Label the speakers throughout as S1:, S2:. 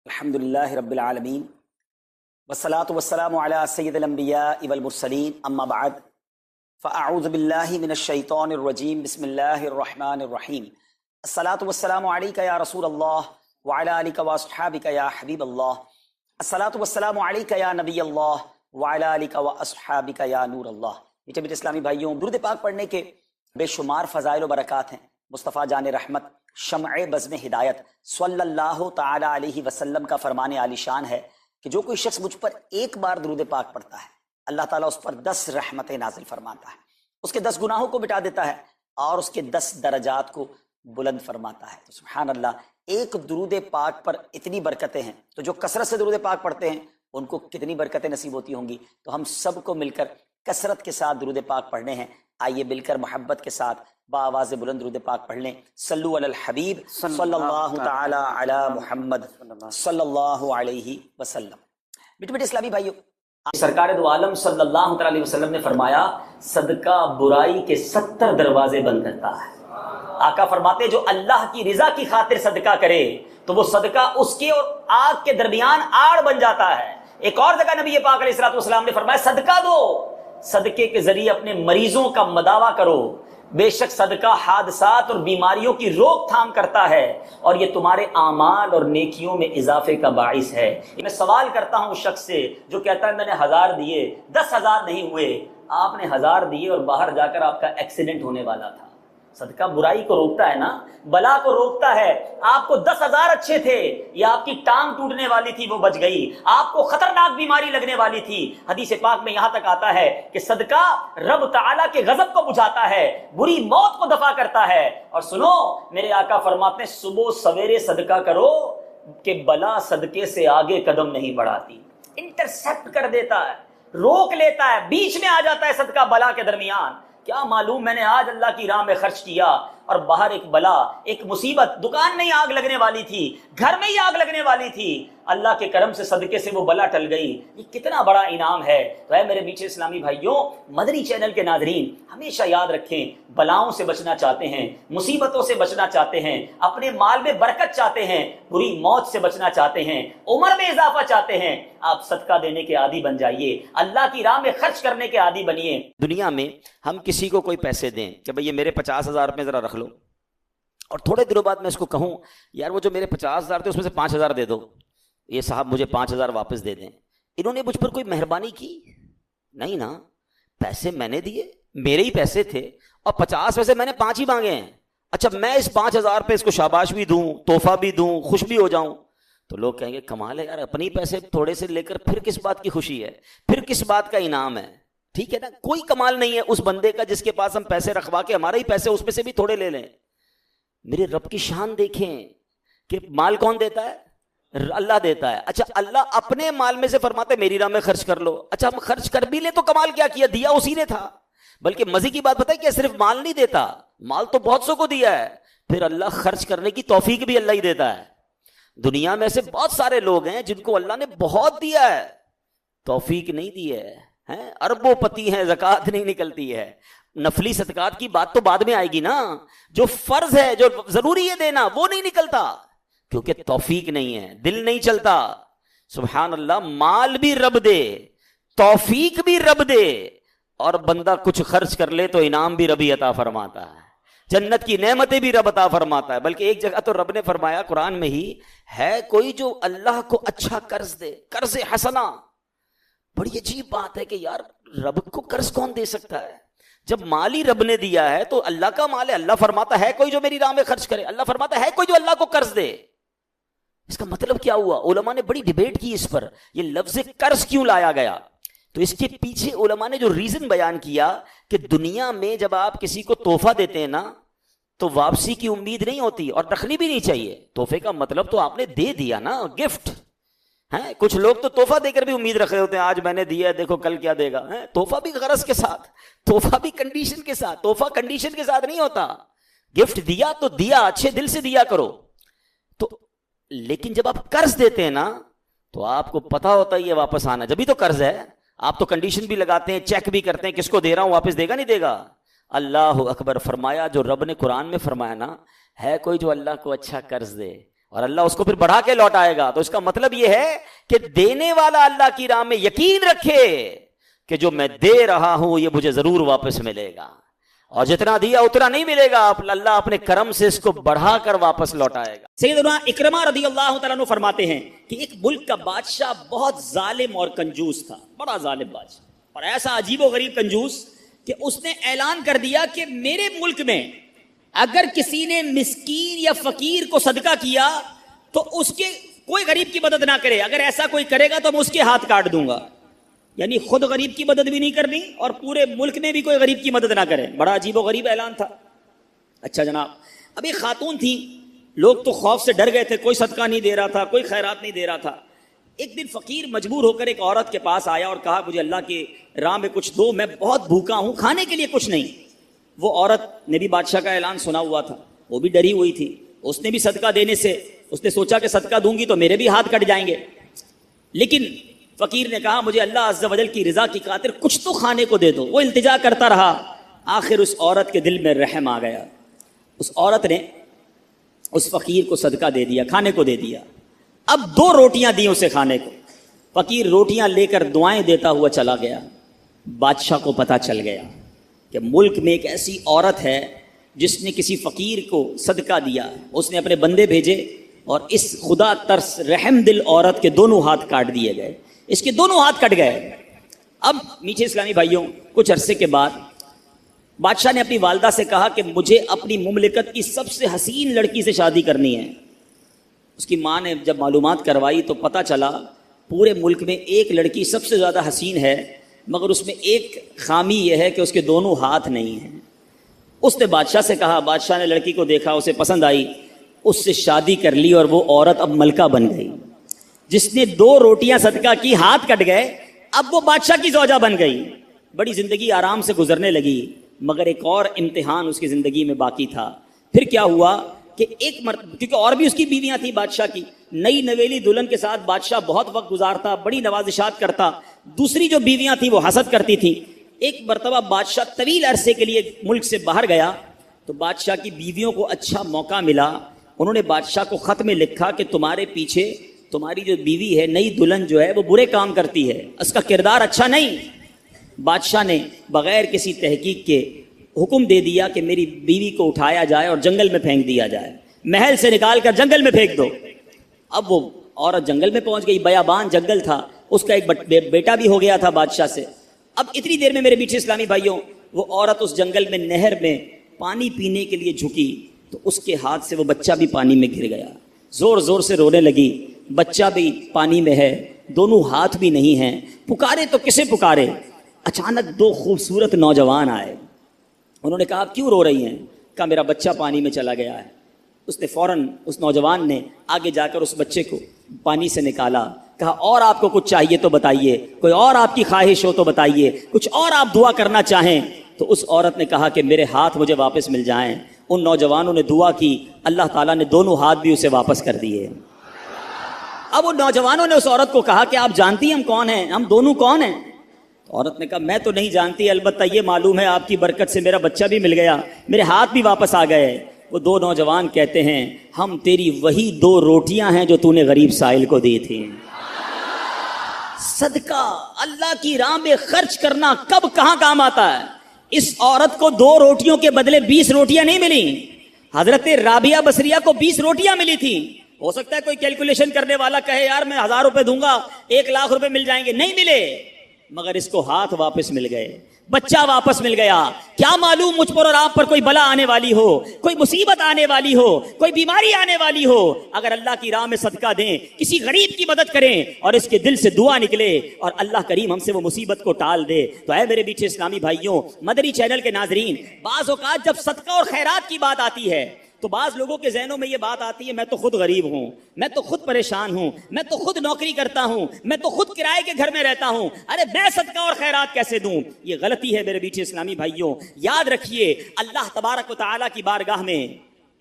S1: الحمدللہ رب العالمین والصلاة والسلام علی سید الانبیاء والمرسلین اما بعد فاعوذ باللہ من الشیطان الرجیم بسم اللہ الرحمن الرحیم الصلاة والسلام علیک یا رسول اللہ وعلی آلک واصحابک یا حبیب اللہ الصلاة والسلام علیک یا نبی اللہ وعلی آلک واصحابک یا نور اللہ۔ میٹھے میٹھے اسلامی بھائیوں، درود پاک پڑھنے کے بے شمار فضائل و برکات ہیں۔ مصطفیٰ جان رحمت شمع بزم ہدایت صلی اللہ تعالی علیہ وسلم کا فرمان عالی شان ہے کہ جو کوئی شخص مجھ پر ایک بار درود پاک پڑھتا ہے، اللہ تعالیٰ اس پر 10 رحمتیں نازل فرماتا ہے، اس کے 10 گناہوں کو مٹا دیتا ہے اور اس کے 10 درجات کو بلند فرماتا ہے۔ تو سبحان اللہ، ایک درود پاک پر اتنی برکتیں ہیں، تو جو کثرت سے درود پاک پڑھتے ہیں ان کو کتنی برکتیں نصیب ہوتی ہوں گی۔ تو ہم سب کو مل کر کثرت کے ساتھ درود پاک پڑھنے ہیں۔ آئیے مل کر محبت کے ساتھ بآواز بلند درود پاک پڑھ لیں۔ صلو علی الحبیب صلی اللہ تعالی علی محمد صلی اللہ علیہ وسلم۔ میٹھے میٹھے اسلامی بھائیوں، سرکار دو عالم صلی اللہ تعالی علیہ وسلم نے فرمایا صدقہ برائی کے 70 دروازے بند کرتا ہے۔ آقا فرماتے جو اللہ کی رضا کی خاطر صدقہ کرے تو وہ صدقہ اس کے اور آگ کے درمیان آڑ بن جاتا ہے۔ ایک اور جگہ نبی پاک علیہ الصلوۃ والسلام نے فرمایا صدقہ دو، صدقے کے ذریعے اپنے مریضوں کا مداوع کرو، بے شک صدقہ حادثات اور بیماریوں کی روک تھام کرتا ہے اور یہ تمہارے اعمال اور نیکیوں میں اضافے کا باعث ہے۔ میں سوال کرتا ہوں اس شخص سے جو کہتا ہے میں نے 1000 دیے 10,000 نہیں ہوئے۔ آپ نے 1000 دیے اور باہر جا کر آپ کا ایکسیڈنٹ ہونے والا تھا۔ صدقہ برائی کو روکتا ہے نا، بلا کو روکتا ہے۔ آپ کو 10,000 اچھے تھے، یا آپ کی ٹانگ ٹوٹنے والی تھی وہ بچ گئی، آپ کو خطرناک بیماری لگنے والی تھی۔ حدیث پاک میں یہاں تک آتا ہے کہ صدقہ رب تعالیٰ کے غضب کو بجھاتا ہے، بری موت کو دفع کرتا ہے۔ اور سنو، میرے آقا فرماتے ہیں صبح سویرے صدقہ کرو کہ بلا صدقے سے آگے قدم نہیں بڑھاتی، انٹرسیپٹ کر دیتا ہے، روک لیتا ہے، بیچ میں آ جاتا ہے صدقہ بلا کے درمیان۔ کیا معلوم میں نے آج اللہ کی راہ میں خرچ کیا اور باہر ایک بلا، ایک مصیبت، دکان میں ہی آگ لگنے والی تھی، گھر میں ہی آگ لگنے والی تھی، اللہ کے کرم سے صدقے سے وہ بلا ٹل گئی۔ یہ کتنا بڑا انعام ہے۔ تو اے میرے میٹھے اسلامی بھائیوں، مدنی چینل کے ناظرین، ہمیشہ یاد رکھیں بلاؤں سے بچنا چاہتے ہیں، مصیبتوں سے بچنا چاہتے ہیں، اپنے مال میں برکت چاہتے ہیں، بری موت سے بچنا چاہتے ہیں، عمر میں اضافہ چاہتے ہیں، آپ صدقہ دینے کے عادی بن جائیے، اللہ کی راہ میں خرچ کرنے کے عادی بنیے۔ دنیا میں ہم کسی کو کوئی پیسے دیں کہ بھئی یہ میرے 50,000 روپے ذرا رکھ لو، اور تھوڑے دنوں بعد میں اس کو کہوں یار وہ جو میرے 50,000 تھے اس میں سے 5,000 دے دو، یہ صاحب مجھے 5,000 واپس دے دیں۔ انہوں نے مجھ پر کوئی مہربانی کی نہیں نا، پیسے میں نے دیے، میرے ہی پیسے تھے، اور 50 میں سے میں نے 5 ہی مانگے ہیں۔ اچھا میں اس 5,000 پہ اس کو شاباش بھی دوں، تحفہ بھی دوں، خوش بھی ہو جاؤں، تو لوگ کہیں گے کمال ہے یار، اپنی پیسے تھوڑے سے لے کر پھر کس بات کی خوشی ہے، پھر کس بات کا انعام ہے۔ ٹھیک ہے نا، کوئی کمال نہیں ہے اس بندے کا جس کے پاس ہم پیسے رکھوا کے ہمارے ہی پیسے اس میں سے بھی تھوڑے لے لیں۔ میرے رب کی شان دیکھیں کہ مال کون دیتا ہے؟ اللہ دیتا ہے۔ اچھا اللہ اپنے مال میں سے فرماتے میری راہ میں خرچ کر لو۔ اچھا ہم خرچ کر بھی لیں تو کمال کیا کیا، دیا اسی نے تھا۔ بلکہ مزے کی بات پتہ ہے کہ صرف مال نہیں دیتا، مال تو بہت سو کو دیا ہے، پھر اللہ خرچ کرنے کی توفیق بھی اللہ ہی دیتا ہے۔ دنیا میں ایسے بہت سارے لوگ ہیں جن کو اللہ نے بہت دیا ہے، توفیق نہیں دی ہے، اربوں پتی ہیں، زکوٰۃ نہیں نکلتی ہے۔ نفلی صدقات کی بات تو بعد میں آئے گی نا، جو فرض ہے جو ضروری ہے دینا وہ نہیں نکلتا کیونکہ توفیق نہیں ہے، دل نہیں چلتا۔ سبحان اللہ، مال بھی رب دے، توفیق بھی رب دے، اور بندہ کچھ خرچ کر لے تو انعام بھی ربی عطا فرماتا ہے، جنت کی نعمتیں بھی رب عطا فرماتا ہے۔ بلکہ ایک جگہ تو رب نے فرمایا قرآن میں ہی، ہے کوئی جو اللہ کو اچھا قرض دے، قرض حسنا۔ بڑی عجیب بات ہے کہ یار رب کو قرض کون دے سکتا ہے؟ جب مال ہی رب نے دیا ہے تو اللہ کا مال ہے، اللہ فرماتا ہے کوئی جو میری راہ میں خرچ کرے، اللہ فرماتا ہے کوئی جو اللہ کو قرض دے۔ اس کا مطلب کیا ہوا؟ علماء نے بڑی ڈیبیٹ کی اس پر، یہ لفظ قرض کیوں لایا گیا؟ تو اس کے پیچھے علماء نے جو ریزن بیان کیا کہ دنیا میں جب آپ کسی کو تحفہ دیتے ہیں نا تو واپسی کی امید نہیں ہوتی اور رکھنی بھی نہیں چاہیے۔ تحفے کا مطلب تو آپ نے دے دیا نا، گفٹ ہے۔ کچھ لوگ تو تحفہ دے کر بھی امید رکھ رہے ہوتے ہیں، آج میں نے دیا ہے دیکھو کل کیا دے گا۔ تحفہ بھی غرض کے ساتھ، تحفہ بھی کنڈیشن کے ساتھ، تحفہ کنڈیشن کے ساتھ نہیں ہوتا۔ گفٹ دیا تو دیا، اچھے دل سے دیا کرو۔ تو لیکن جب آپ قرض دیتے ہیں نا تو آپ کو پتا ہوتا ہے یہ واپس آنا، جبھی تو قرض ہے۔ آپ تو کنڈیشن بھی لگاتے ہیں، چیک بھی کرتے ہیں کس کو دے رہا ہوں، واپس دے گا نہیں دے گا۔ اللہ اکبر۔ فرمایا جو رب نے قرآن میں فرمایا نا، ہے کوئی جو اللہ کو اچھا قرض دے
S2: اور اللہ اس کو پھر بڑھا کے لوٹائے گا. تو اس کا مطلب یہ ہے کہ دینے والا اللہ کی راہ میں یقین رکھے کہ جو میں دے رہا ہوں یہ مجھے ضرور واپس ملے گا, اور جتنا دیا اتنا نہیں ملے گا, اللہ اپنے کرم سے اس کو بڑھا کر واپس لوٹائے گا.
S1: سیدنا اکرمہ رضی اللہ تعالیٰ عنہ فرماتے ہیں کہ ایک ملک کا بادشاہ بہت ظالم اور کنجوس تھا, بڑا ظالم بادشاہ, اور ایسا عجیب و غریب کنجوس کہ اس نے اعلان کر دیا کہ میرے ملک میں اگر کسی نے مسکین یا فقیر کو صدقہ کیا تو اس کے کوئی غریب کی مدد نہ کرے, اگر ایسا کوئی کرے گا تو میں اس کے ہاتھ کاٹ دوں گا. یعنی خود غریب کی مدد بھی نہیں کرنی اور پورے ملک میں بھی کوئی غریب کی مدد نہ کرے. بڑا عجیب و غریب اعلان تھا. اچھا جناب, اب ایک خاتون تھی, لوگ تو خوف سے ڈر گئے تھے, کوئی صدقہ نہیں دے رہا تھا, کوئی خیرات نہیں دے رہا تھا. ایک دن فقیر مجبور ہو کر ایک عورت کے پاس آیا اور کہا مجھے اللہ کی راہ میں کچھ دو, میں بہت بھوکا ہوں, کھانے کے لیے کچھ نہیں. وہ عورت نے بھی بادشاہ کا اعلان سنا ہوا تھا, وہ بھی ڈری ہوئی تھی, اس نے بھی صدقہ دینے سے اس نے سوچا کہ صدقہ دوں گی تو میرے بھی ہاتھ کٹ جائیں گے. لیکن فقیر نے کہا مجھے اللہ عز و جل کی رضا کی خاطر کچھ تو کھانے کو دے دو. وہ التجا کرتا رہا, آخر اس عورت کے دل میں رحم آ گیا. اس عورت نے اس فقیر کو صدقہ دے دیا, کھانے کو دے دیا. اب 2 روٹیاں دی اسے کھانے کو. فقیر روٹیاں لے کر دعائیں دیتا ہوا چلا گیا. بادشاہ کو پتہ چل گیا کہ ملک میں ایک ایسی عورت ہے جس نے کسی فقیر کو صدقہ دیا. اس نے اپنے بندے بھیجے اور اس خدا ترس رحم دل عورت کے دونوں ہاتھ کاٹ دیے گئے, اس کے دونوں ہاتھ کٹ گئے. اب میٹھے اسلامی بھائیوں, کچھ عرصے کے بعد بادشاہ نے اپنی والدہ سے کہا کہ مجھے اپنی مملکت کی سب سے حسین لڑکی سے شادی کرنی ہے. اس کی ماں نے جب معلومات کروائی تو پتہ چلا پورے ملک میں ایک لڑکی سب سے زیادہ حسین ہے, مگر اس میں ایک خامی یہ ہے کہ اس کے دونوں ہاتھ نہیں ہیں. اس نے بادشاہ سے کہا, بادشاہ نے لڑکی کو دیکھا, اسے پسند آئی, اس سے شادی کر لی اور وہ عورت اب ملکہ بن گئی. جس نے 2 روٹیاں صدقہ کی, ہاتھ کٹ گئے, اب وہ بادشاہ کی زوجہ بن گئی. بڑی زندگی آرام سے گزرنے لگی, مگر ایک اور امتحان اس کی زندگی میں باقی تھا. پھر کیا ہوا کہ ایک مرتبہ, کیونکہ اور بھی اس کی بیویاں تھیں بادشاہ کی, نئی نویلی دلہن کے ساتھ بادشاہ بہت وقت گزارتا, بڑی نوازشات کرتا. دوسری جو بیویاں تھیں وہ حسد کرتی تھیں. ایک مرتبہ بادشاہ طویل عرصے کے لیے ملک سے باہر گیا تو بادشاہ کی بیویوں کو اچھا موقع ملا. انہوں نے بادشاہ کو خط میں لکھا کہ تمہارے پیچھے تمہاری جو بیوی ہے, نئی دلہن جو ہے, وہ برے کام کرتی ہے, اس کا کردار اچھا نہیں. بادشاہ نے بغیر کسی تحقیق کے حکم دے دیا کہ میری بیوی کو اٹھایا جائے اور جنگل میں پھینک دیا جائے, محل سے نکال کر جنگل میں پھینک دو. اب وہ عورت جنگل میں پہنچ گئی, بیابان جنگل تھا, اس کا ایک بیٹا بھی ہو گیا تھا بادشاہ سے. اب اتنی دیر میں میرے میٹھے اسلامی بھائیوں, وہ عورت اس جنگل میں نہر میں پانی پینے کے لیے جھکی تو اس کے ہاتھ سے وہ بچہ بھی پانی میں گر گیا. زور زور سے رونے لگی, بچہ بھی پانی میں ہے, دونوں ہاتھ بھی نہیں ہیں. پکارے تو کسے پکارے. اچانک 2 خوبصورت نوجوان آئے. انہوں نے کہا آپ کیوں رو رہی ہیں؟ کہا میرا بچہ پانی میں چلا گیا ہے. اس نے فوراً, اس نوجوان نے آگے جا کر اس بچے کو پانی سے نکالا. کہا اور آپ کو کچھ چاہیے تو بتائیے, کوئی اور آپ کی خواہش ہو تو بتائیے, کچھ اور آپ دعا کرنا چاہیں. تو اس عورت نے کہا کہ میرے ہاتھ مجھے واپس مل جائیں. ان نوجوانوں نے دعا کی, اللہ تعالیٰ نے دونوں ہاتھ بھی اسے واپس کر دیے. اب ان نوجوانوں نے اس عورت کو کہا کہ آپ جانتی ہیں ہم کون ہیں, ہم دونوں کون ہیں؟ عورت نے کہا میں تو نہیں جانتی, البتہ یہ معلوم ہے آپ کی برکت سے میرا بچہ بھی مل گیا, میرے ہاتھ بھی واپس آ گئے. وہ 2 نوجوان کہتے ہیں ہم تیری وہی 2 روٹیاں ہیں جو تو نے غریب سائل کو دی تھی. صدقہ اللہ کی راہ میں خرچ کرنا کب کہاں کام آتا ہے. اس عورت کو 2 روٹیوں کے بدلے 20 روٹیاں نہیں ملی. حضرت رابعہ بصریہ کو 20 روٹیاں ملی تھی. ہو سکتا ہے کوئی کیلکولیشن کرنے والا کہے یار میں 1000 روپے دوں گا 1 لاکھ روپے مل جائیں گے. نہیں ملے, مگر اس کو ہاتھ واپس مل گئے, بچہ واپس مل گیا. کیا معلوم مجھ پر اور آپ پر کوئی بلا آنے والی ہو, کوئی مصیبت آنے والی ہو, کوئی بیماری آنے والی ہو, اگر اللہ کی راہ میں صدقہ دیں, کسی غریب کی مدد کریں اور اس کے دل سے دعا نکلے اور اللہ کریم ہم سے وہ مصیبت کو ٹال دے. تو اے میرے میٹھے اسلامی بھائیوں, مدنی چینل کے ناظرین, بعض اوقات جب صدقہ اور خیرات کی بات آتی ہے تو بعض لوگوں کے ذہنوں میں یہ بات آتی ہے میں تو خود غریب ہوں, میں تو خود پریشان ہوں, میں تو خود نوکری کرتا ہوں, میں تو خود کرائے کے گھر میں رہتا ہوں, ارے میں صدقہ اور خیرات کیسے دوں. یہ غلطی ہے میرے میٹھے اسلامی بھائیوں. یاد رکھیے اللہ تبارک و تعالیٰ کی بارگاہ میں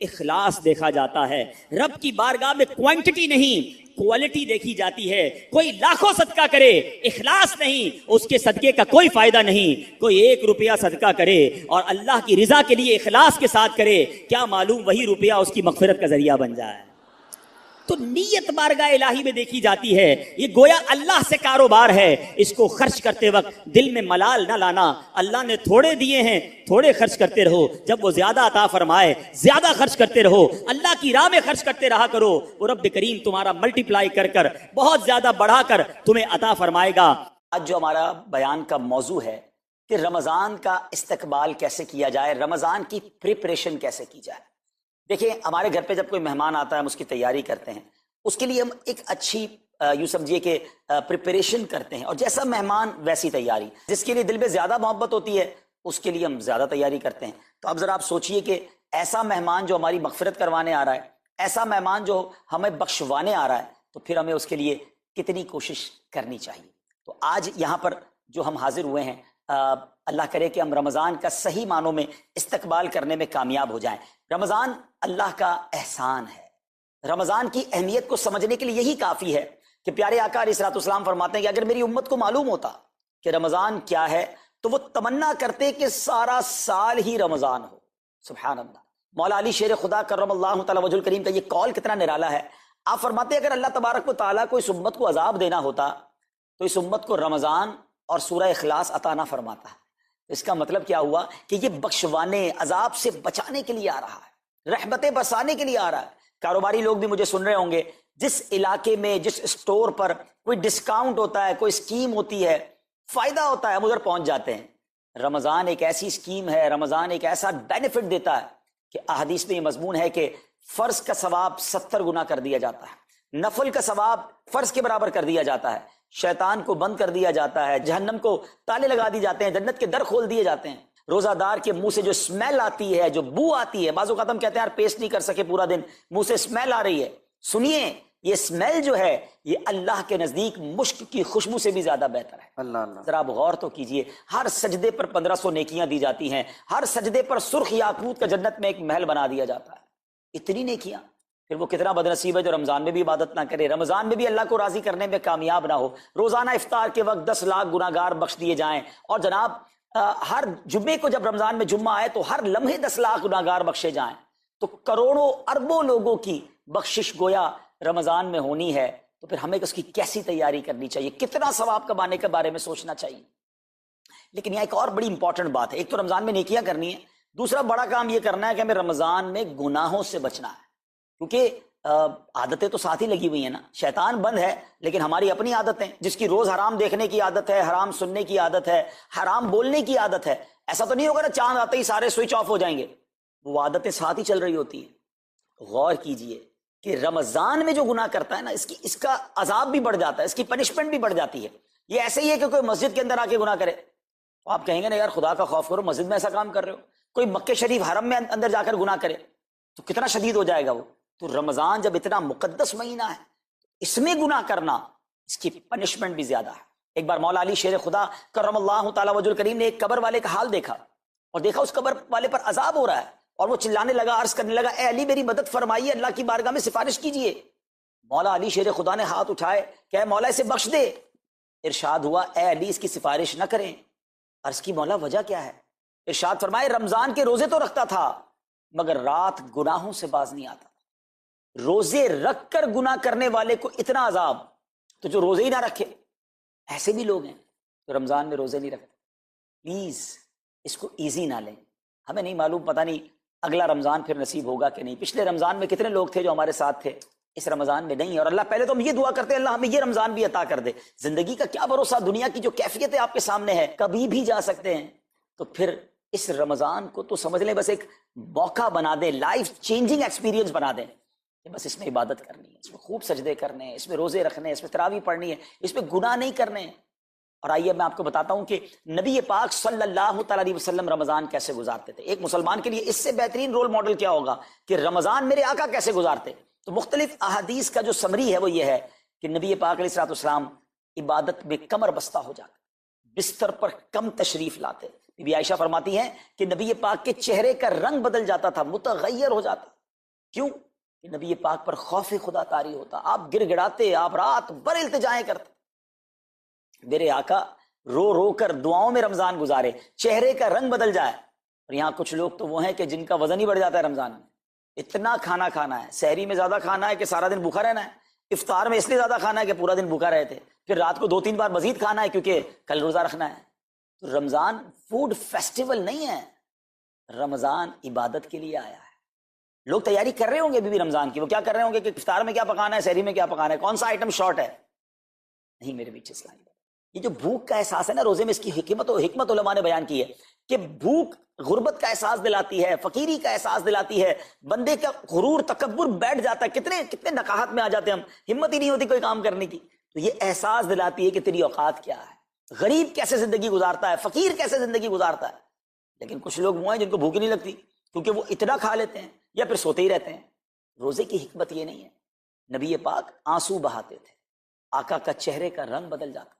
S1: اخلاص دیکھا جاتا ہے. رب کی بارگاہ میں کوانٹٹی نہیں کوالٹی دیکھی جاتی ہے. کوئی لاکھوں صدقہ کرے, اخلاص نہیں, اس کے صدقے کا کوئی فائدہ نہیں. کوئی 1 روپیہ صدقہ کرے اور اللہ کی رضا کے لیے اخلاص کے ساتھ کرے, کیا معلوم وہی روپیہ اس کی مغفرت کا ذریعہ بن جائے. تو نیت بارگاہ الہی میں دیکھی جاتی ہے. یہ گویا اللہ سے کاروبار ہے. اس کو خرچ کرتے وقت دل میں ملال نہ لانا. اللہ نے تھوڑے دیے ہیں, تھوڑے خرچ کرتے رہو. جب وہ زیادہ عطا فرمائے زیادہ خرچ کرتے رہو. اللہ کی راہ میں خرچ کرتے رہا کرو. وہ رب کریم تمہارا ملٹی پلائی کر کر بہت زیادہ بڑھا کر تمہیں عطا فرمائے گا. آج جو ہمارا بیان کا موضوع ہے کہ رمضان کا استقبال کیسے کیا جائے, رمضان کی پریپریشن کیسے کی جائے. دیکھیں, ہمارے گھر پہ جب کوئی مہمان آتا ہے ہم اس کی تیاری کرتے ہیں. اس کے لیے ہم ایک اچھی یوں سمجھیے کہ پریپریشن کرتے ہیں, اور جیسا مہمان ویسی تیاری. جس کے لیے دل میں زیادہ محبت ہوتی ہے اس کے لیے ہم زیادہ تیاری کرتے ہیں. تو اب ذرا آپ سوچئے کہ ایسا مہمان جو ہماری مغفرت کروانے آ رہا ہے, ایسا مہمان جو ہمیں بخشوانے آ رہا ہے, تو پھر ہمیں اس کے لیے کتنی کوشش کرنی چاہیے. تو آج یہاں پر جو ہم حاضر ہوئے ہیں, اللہ کرے کہ ہم رمضان کا صحیح معنوں میں استقبال کرنے میں کامیاب ہو جائیں. رمضان اللہ کا احسان ہے. رمضان کی اہمیت کو سمجھنے کے لیے یہی کافی ہے کہ پیارے آقا علیہ الصلوۃ والسلام فرماتے ہیں کہ اگر میری امت کو معلوم ہوتا کہ رمضان کیا ہے تو وہ تمنا کرتے کہ سارا سال ہی رمضان ہو. سبحان اللہ. مولا علی شیر خدا کرم اللہ تعالی وجہ الکریم کا یہ قول کتنا نرالا ہے. آپ فرماتے ہیں اگر اللہ تبارک و تعالیٰ کو اس امت کو عذاب دینا ہوتا تو اس امت کو رمضان اور سورہ اخلاص عطا نہ فرماتا. اس کا مطلب کیا ہوا کہ یہ بخشوانے, عذاب سے بچانے کے لیے آ رہا ہے, رحمتیں برسانے کے لیے آ رہا ہے. کاروباری لوگ بھی مجھے سن رہے ہوں گے, جس علاقے میں جس اسٹور پر کوئی ڈسکاؤنٹ ہوتا ہے, کوئی اسکیم ہوتی ہے, فائدہ ہوتا ہے, ہم ادھر پہنچ جاتے ہیں. رمضان ایک ایسی اسکیم ہے, رمضان ایک ایسا بینیفٹ دیتا ہے کہ احادیث میں یہ مضمون ہے کہ فرض کا ثواب 70 گنا کر دیا جاتا ہے, نفل کا ثواب فرض کے برابر کر دیا جاتا ہے, شیطان کو بند کر دیا جاتا ہے, جہنم کو تالے لگا دی جاتے ہیں, جنت کے در کھول دیے جاتے ہیں. روزہ دار کے منہ سے جو اسمیل آتی ہے, جو بو آتی ہے, بعض اوقات ہم کہتے ہیں یار پیسٹ نہیں کر سکے پورا دن, منہ سے اسمیل آ رہی ہے. سنیے, یہ اسمیل جو ہے یہ اللہ کے نزدیک مشک کی خوشبو سے بھی زیادہ بہتر ہے. اللہ اللہ. ذرا آپ غور تو کیجئے, ہر سجدے پر 1500 نیکیاں دی جاتی ہیں, ہر سجدے پر سرخ یاقوت کا جنت میں ایک محل بنا دیا جاتا ہے. اتنی نیکیاں, پھر وہ کتنا بدنصیب ہے جو رمضان میں بھی عبادت نہ کرے, رمضان میں بھی اللہ کو راضی کرنے میں کامیاب نہ ہو. روزانہ افطار کے وقت 10 لاکھ گناہگار بخش دیے جائیں, اور جناب ہر جمعے کو جب رمضان میں جمعہ آئے تو ہر لمحے 10 لاکھ گناہگار بخشے جائیں, تو کروڑوں اربوں لوگوں کی بخشش گویا رمضان میں ہونی ہے. تو پھر ہمیں اس کی کیسی تیاری کرنی چاہیے, کتنا ثواب کمانے کے بارے میں سوچنا چاہیے. لیکن یہاں ایک اور بڑی امپورٹنٹ بات ہے. ایک تو رمضان میں نیکیاں کرنی ہے, دوسرا بڑا کام یہ کرنا ہے کہ ہمیں رمضان میں گناہوں سے بچنا ہے. کیونکہ عادتیں تو ساتھ ہی لگی ہوئی ہیں نا, شیطان بند ہے لیکن ہماری اپنی عادتیں, جس کی روز حرام دیکھنے کی عادت ہے, حرام سننے کی عادت ہے, حرام بولنے کی عادت ہے. ایسا تو نہیں ہوگا نا چاند آتے ہی سارے سوئچ آف ہو جائیں گے, وہ عادتیں ساتھ ہی چل رہی ہوتی ہیں. غور کیجئے کہ رمضان میں جو گناہ کرتا ہے نا, اس کا عذاب بھی بڑھ جاتا ہے, اس کی پنشمنٹ بھی بڑھ جاتی ہے. یہ ایسے ہی ہے کہ کوئی مسجد کے اندر آ کے گناہ کرے, تو آپ کہیں گے نا یار خدا کا خوف کرو, مسجد میں ایسا کام کر رہے ہو. کوئی مکہ شریف حرم میں اندر جا کر گناہ کرے تو کتنا شدید ہو جائے گا وہ. تو رمضان جب اتنا مقدس مہینہ ہے, اس میں گناہ کرنا, اس کی پنشمنٹ بھی زیادہ ہے. ایک بار مولا علی شیر خدا کرم اللہ تعالی وجہ الکریم نے ایک قبر والے کا حال دیکھا, اور دیکھا اس قبر والے پر عذاب ہو رہا ہے, اور وہ چلانے لگا, عرض کرنے لگا, اے علی میری مدد فرمائیے, اللہ کی بارگاہ میں سفارش کیجئے. مولا علی شیر خدا نے ہاتھ اٹھائے کہ اے مولا اسے بخش دے. ارشاد ہوا اے علی اس کی سفارش نہ کریں. عرض کی مولا وجہ کیا ہے؟ ارشاد فرمائے رمضان کے روزے تو رکھتا تھا مگر رات گناہوں سے باز نہیں آتا. روزے رکھ کر گناہ کرنے والے کو اتنا عذاب, تو جو روزے ہی نہ رکھے, ایسے بھی لوگ ہیں جو رمضان میں روزے نہیں رکھتے. پلیز اس کو ایزی نہ لیں. ہمیں نہیں معلوم, پتہ نہیں اگلا رمضان پھر نصیب ہوگا کہ نہیں. پچھلے رمضان میں کتنے لوگ تھے جو ہمارے ساتھ تھے, اس رمضان میں نہیں. اور اللہ پہلے تو ہم یہ دعا کرتے ہیں اللہ ہمیں یہ رمضان بھی عطا کر دے. زندگی کا کیا بھروسہ, دنیا کی جو کیفیت ہے آپ کے سامنے ہے, کبھی بھی جا سکتے ہیں. تو پھر اس رمضان کو تو سمجھ لیں بس ایک موقع بنا دیں, لائف چینجنگ ایکسپیرینس بنا دیں. بس اس میں عبادت کرنی ہے, اس میں خوب سجدے کرنے ہیں, اس میں روزے رکھنے ہیں, اس میں تراویح پڑھنی ہے, اس میں گناہ نہیں کرنے ہیں. اور آئیے میں آپ کو بتاتا ہوں کہ نبی پاک صلی اللہ تعالی علیہ وسلم رمضان کیسے گزارتے تھے. ایک مسلمان کے لیے اس سے بہترین رول ماڈل کیا ہوگا کہ رمضان میرے آقا کیسے گزارتے. تو مختلف احادیث کا جو سمری ہے وہ یہ ہے کہ نبی پاک علیہ الصلوۃ والسلام عبادت میں کمر بستہ ہو جاتے, بستر پر کم تشریف لاتے. بی بی عائشہ فرماتی ہیں کہ نبی پاک کے چہرے کا رنگ بدل جاتا تھا, متغیر ہو جاتا. کیوں؟ کہ نبی پاک پر خوف خدا طاری ہوتا. آپ گر گڑاتے, آپ رات بھر التجائیں کرتے. میرے آقا رو رو کر دعاؤں میں رمضان گزارے, چہرے کا رنگ بدل جائے. اور یہاں کچھ لوگ تو وہ ہیں کہ جن کا وزن ہی بڑھ جاتا ہے رمضان میں. اتنا کھانا کھانا ہے، سحری میں زیادہ کھانا ہے کہ سارا دن بھوکا رہنا ہے، افطار میں اس لیے زیادہ کھانا ہے کہ پورا دن بھوکا رہے تھے، پھر رات کو 2-3 بار مزید کھانا ہے کیونکہ کل روزہ رکھنا ہے۔ تو رمضان فوڈ فیسٹیول نہیں ہے، رمضان عبادت کے لیے آیا ہے۔ لوگ تیاری کر رہے ہوں گے ابھی بھی رمضان کی، وہ کیا کر رہے ہوں گے کہ افطار میں کیا پکانا ہے، سحری میں کیا پکانا ہے، کون سا آئٹم شارٹ ہے۔ نہیں میرے بیچ اسلامی، یہ جو بھوک کا احساس ہے نا روزے میں، اس کی حکمت علماء نے بیان کی ہے کہ بھوک غربت کا احساس دلاتی ہے، فقیری کا احساس دلاتی ہے، بندے کا غرور تکبر بیٹھ جاتا ہے، کتنے نقاہت میں آ جاتے ہیں ہم، ہمت ہی نہیں ہوتی کوئی کام کرنے کی۔ تو یہ احساس دلاتی ہے کہ تیری اوقات کیا ہے، غریب کیسے زندگی گزارتا ہے، فقیر کیسے زندگی گزارتا ہے۔ لیکن کچھ لوگ وہ ہیں جن کو بھوک نہیں لگتی کیونکہ وہ اتنا کھا لیتے ہیں یا پھر سوتے ہی رہتے ہیں۔ روزے کی حکمت یہ نہیں ہے، نبی پاک آنسو بہاتے تھے، آقا کا چہرے کا رنگ بدل جاتا،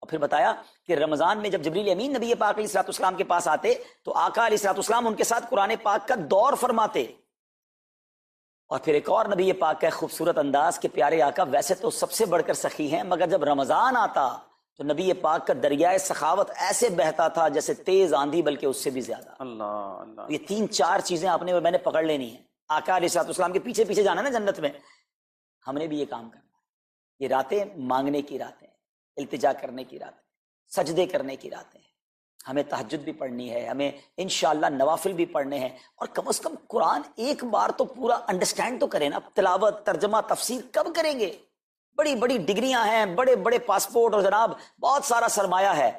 S1: اور پھر بتایا کہ رمضان میں جب جبریل امین نبی پاک علیہ الصلوۃ والسلام کے پاس آتے تو آقا علیہ الصلوۃ والسلام ان کے ساتھ قرآن پاک کا دور فرماتے۔ اور پھر ایک اور نبی پاک کا خوبصورت انداز کہ پیارے آقا ویسے تو سب سے بڑھ کر سخی ہیں، مگر جب رمضان آتا تو نبی پاک کا دریائے سخاوت ایسے بہتا تھا جیسے تیز آندھی، بلکہ اس سے بھی زیادہ۔
S2: اللہ
S1: یہ 3-4 چیزیں میں نے پکڑ لینی ہیں۔ آقا علیہ الصلوۃ والسلام کے پیچھے پیچھے جانا نا جنت میں، ہم نے بھی یہ کام کرنا ہے۔ یہ راتیں مانگنے کی راتیں، التجا کرنے کی راتیں، سجدے کرنے کی راتیں ہیں، ہمیں تہجد بھی پڑھنی ہے، ہمیں انشاءاللہ نوافل بھی پڑھنے ہیں، اور کم از کم قرآن ایک بار تو پورا انڈرسٹینڈ تو کریں نا۔ تلاوت، ترجمہ، تفسیر کب کریں گے؟ بڑی بڑی ڈگریاں ہیں، بڑے بڑے پاسپورٹ اور جناب بہت سارا سرمایہ ہے،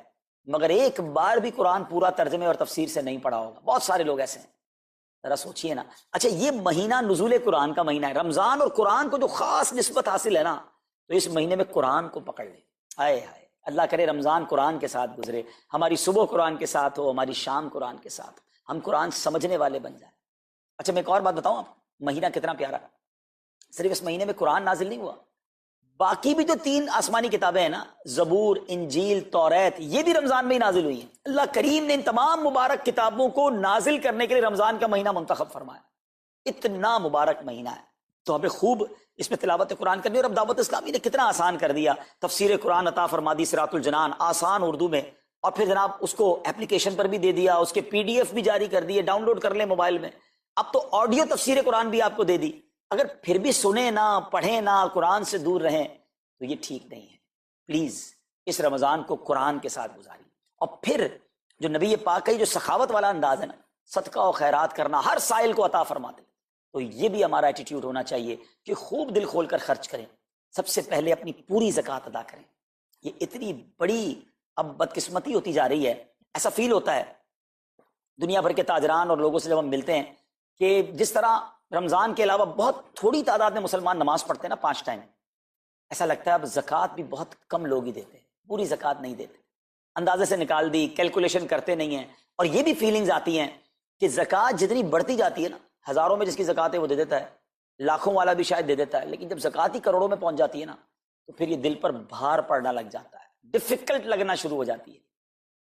S1: مگر ایک بار بھی قرآن پورا ترجمے اور تفسیر سے نہیں پڑھا ہوگا۔ بہت سارے لوگ ایسے ہیں، ذرا سوچئے نا۔ اچھا یہ مہینہ نزول قرآن کا مہینہ ہے، رمضان اور قرآن کو جو خاص نسبت حاصل ہے نا، تو اس مہینے میں قرآن کو پکڑ لیں۔ آئے ہائے، اللہ کرے رمضان قرآن کے ساتھ گزرے، ہماری صبح قرآن کے ساتھ ہو، ہماری شام قرآن کے ساتھ، ہم قرآن سمجھنے والے بن جائیں۔ اچھا میں ایک اور بات بتاؤں آپ، مہینہ کتنا پیارا ہے۔ صرف اس مہینے میں قرآن نازل نہیں ہوا، باقی بھی جو 3 آسمانی کتابیں ہیں نا، زبور، انجیل، توریت، یہ بھی رمضان میں ہی نازل ہوئی ہیں۔ اللہ کریم نے ان تمام مبارک کتابوں کو نازل کرنے کے لیے رمضان کا مہینہ منتخب فرمایا۔ اتنا مبارک مہینہ ہے تو ہمیں خوب اس میں تلاوت قرآن کرنی۔ اور اب دعوت اسلامی نے کتنا آسان کر دیا، تفسیر قرآن عطا فرما دی صراط الجنان آسان اردو میں، اور پھر جناب اس کو اپلیکیشن پر بھی دے دیا، اس کے PDF بھی جاری کر دیے، ڈاؤن لوڈ کر لیں موبائل میں۔ اب تو آڈیو تفسیر قرآن بھی آپ کو دے دی۔ اگر پھر بھی سنیں نہ، پڑھیں نہ، قرآن سے دور رہیں تو یہ ٹھیک نہیں ہے۔ پلیز اس رمضان کو قرآن کے ساتھ گزاری۔ اور پھر جو نبی پاک کا جو سخاوت والا انداز ہے نا، صدقہ و خیرات کرنا، ہر سائل کو عطا فرماتے، تو یہ بھی ہمارا ایٹیٹیوڈ ہونا چاہیے کہ خوب دل کھول کر خرچ کریں۔ سب سے پہلے اپنی پوری زکوٰۃ ادا کریں۔ یہ اتنی بڑی اب بدقسمتی ہوتی جا رہی ہے، ایسا فیل ہوتا ہے دنیا بھر کے تاجران اور لوگوں سے جب ہم ملتے ہیں کہ جس طرح رمضان کے علاوہ بہت تھوڑی تعداد میں مسلمان نماز پڑھتے ہیں نا 5 ٹائم، ایسا لگتا ہے اب زکوٰۃ بھی بہت کم لوگ ہی دیتے ہیں، پوری زکوٰۃ نہیں دیتے، اندازے سے نکال دی، کیلکولیشن کرتے نہیں ہیں۔ اور یہ بھی فیلنگز آتی ہیں کہ زکوٰۃ جتنی بڑھتی جاتی ہے نا، ہزاروں میں جس کی زکوٰۃ ہے وہ دے دیتا ہے، لاکھوں والا بھی شاید دے دیتا ہے، لیکن جب زکوٰۃ ہی کروڑوں میں پہنچ جاتی ہے نا، تو پھر یہ دل پر بھار پڑنا لگ جاتا ہے، ڈیفیکلٹ لگنا شروع ہو جاتی ہے۔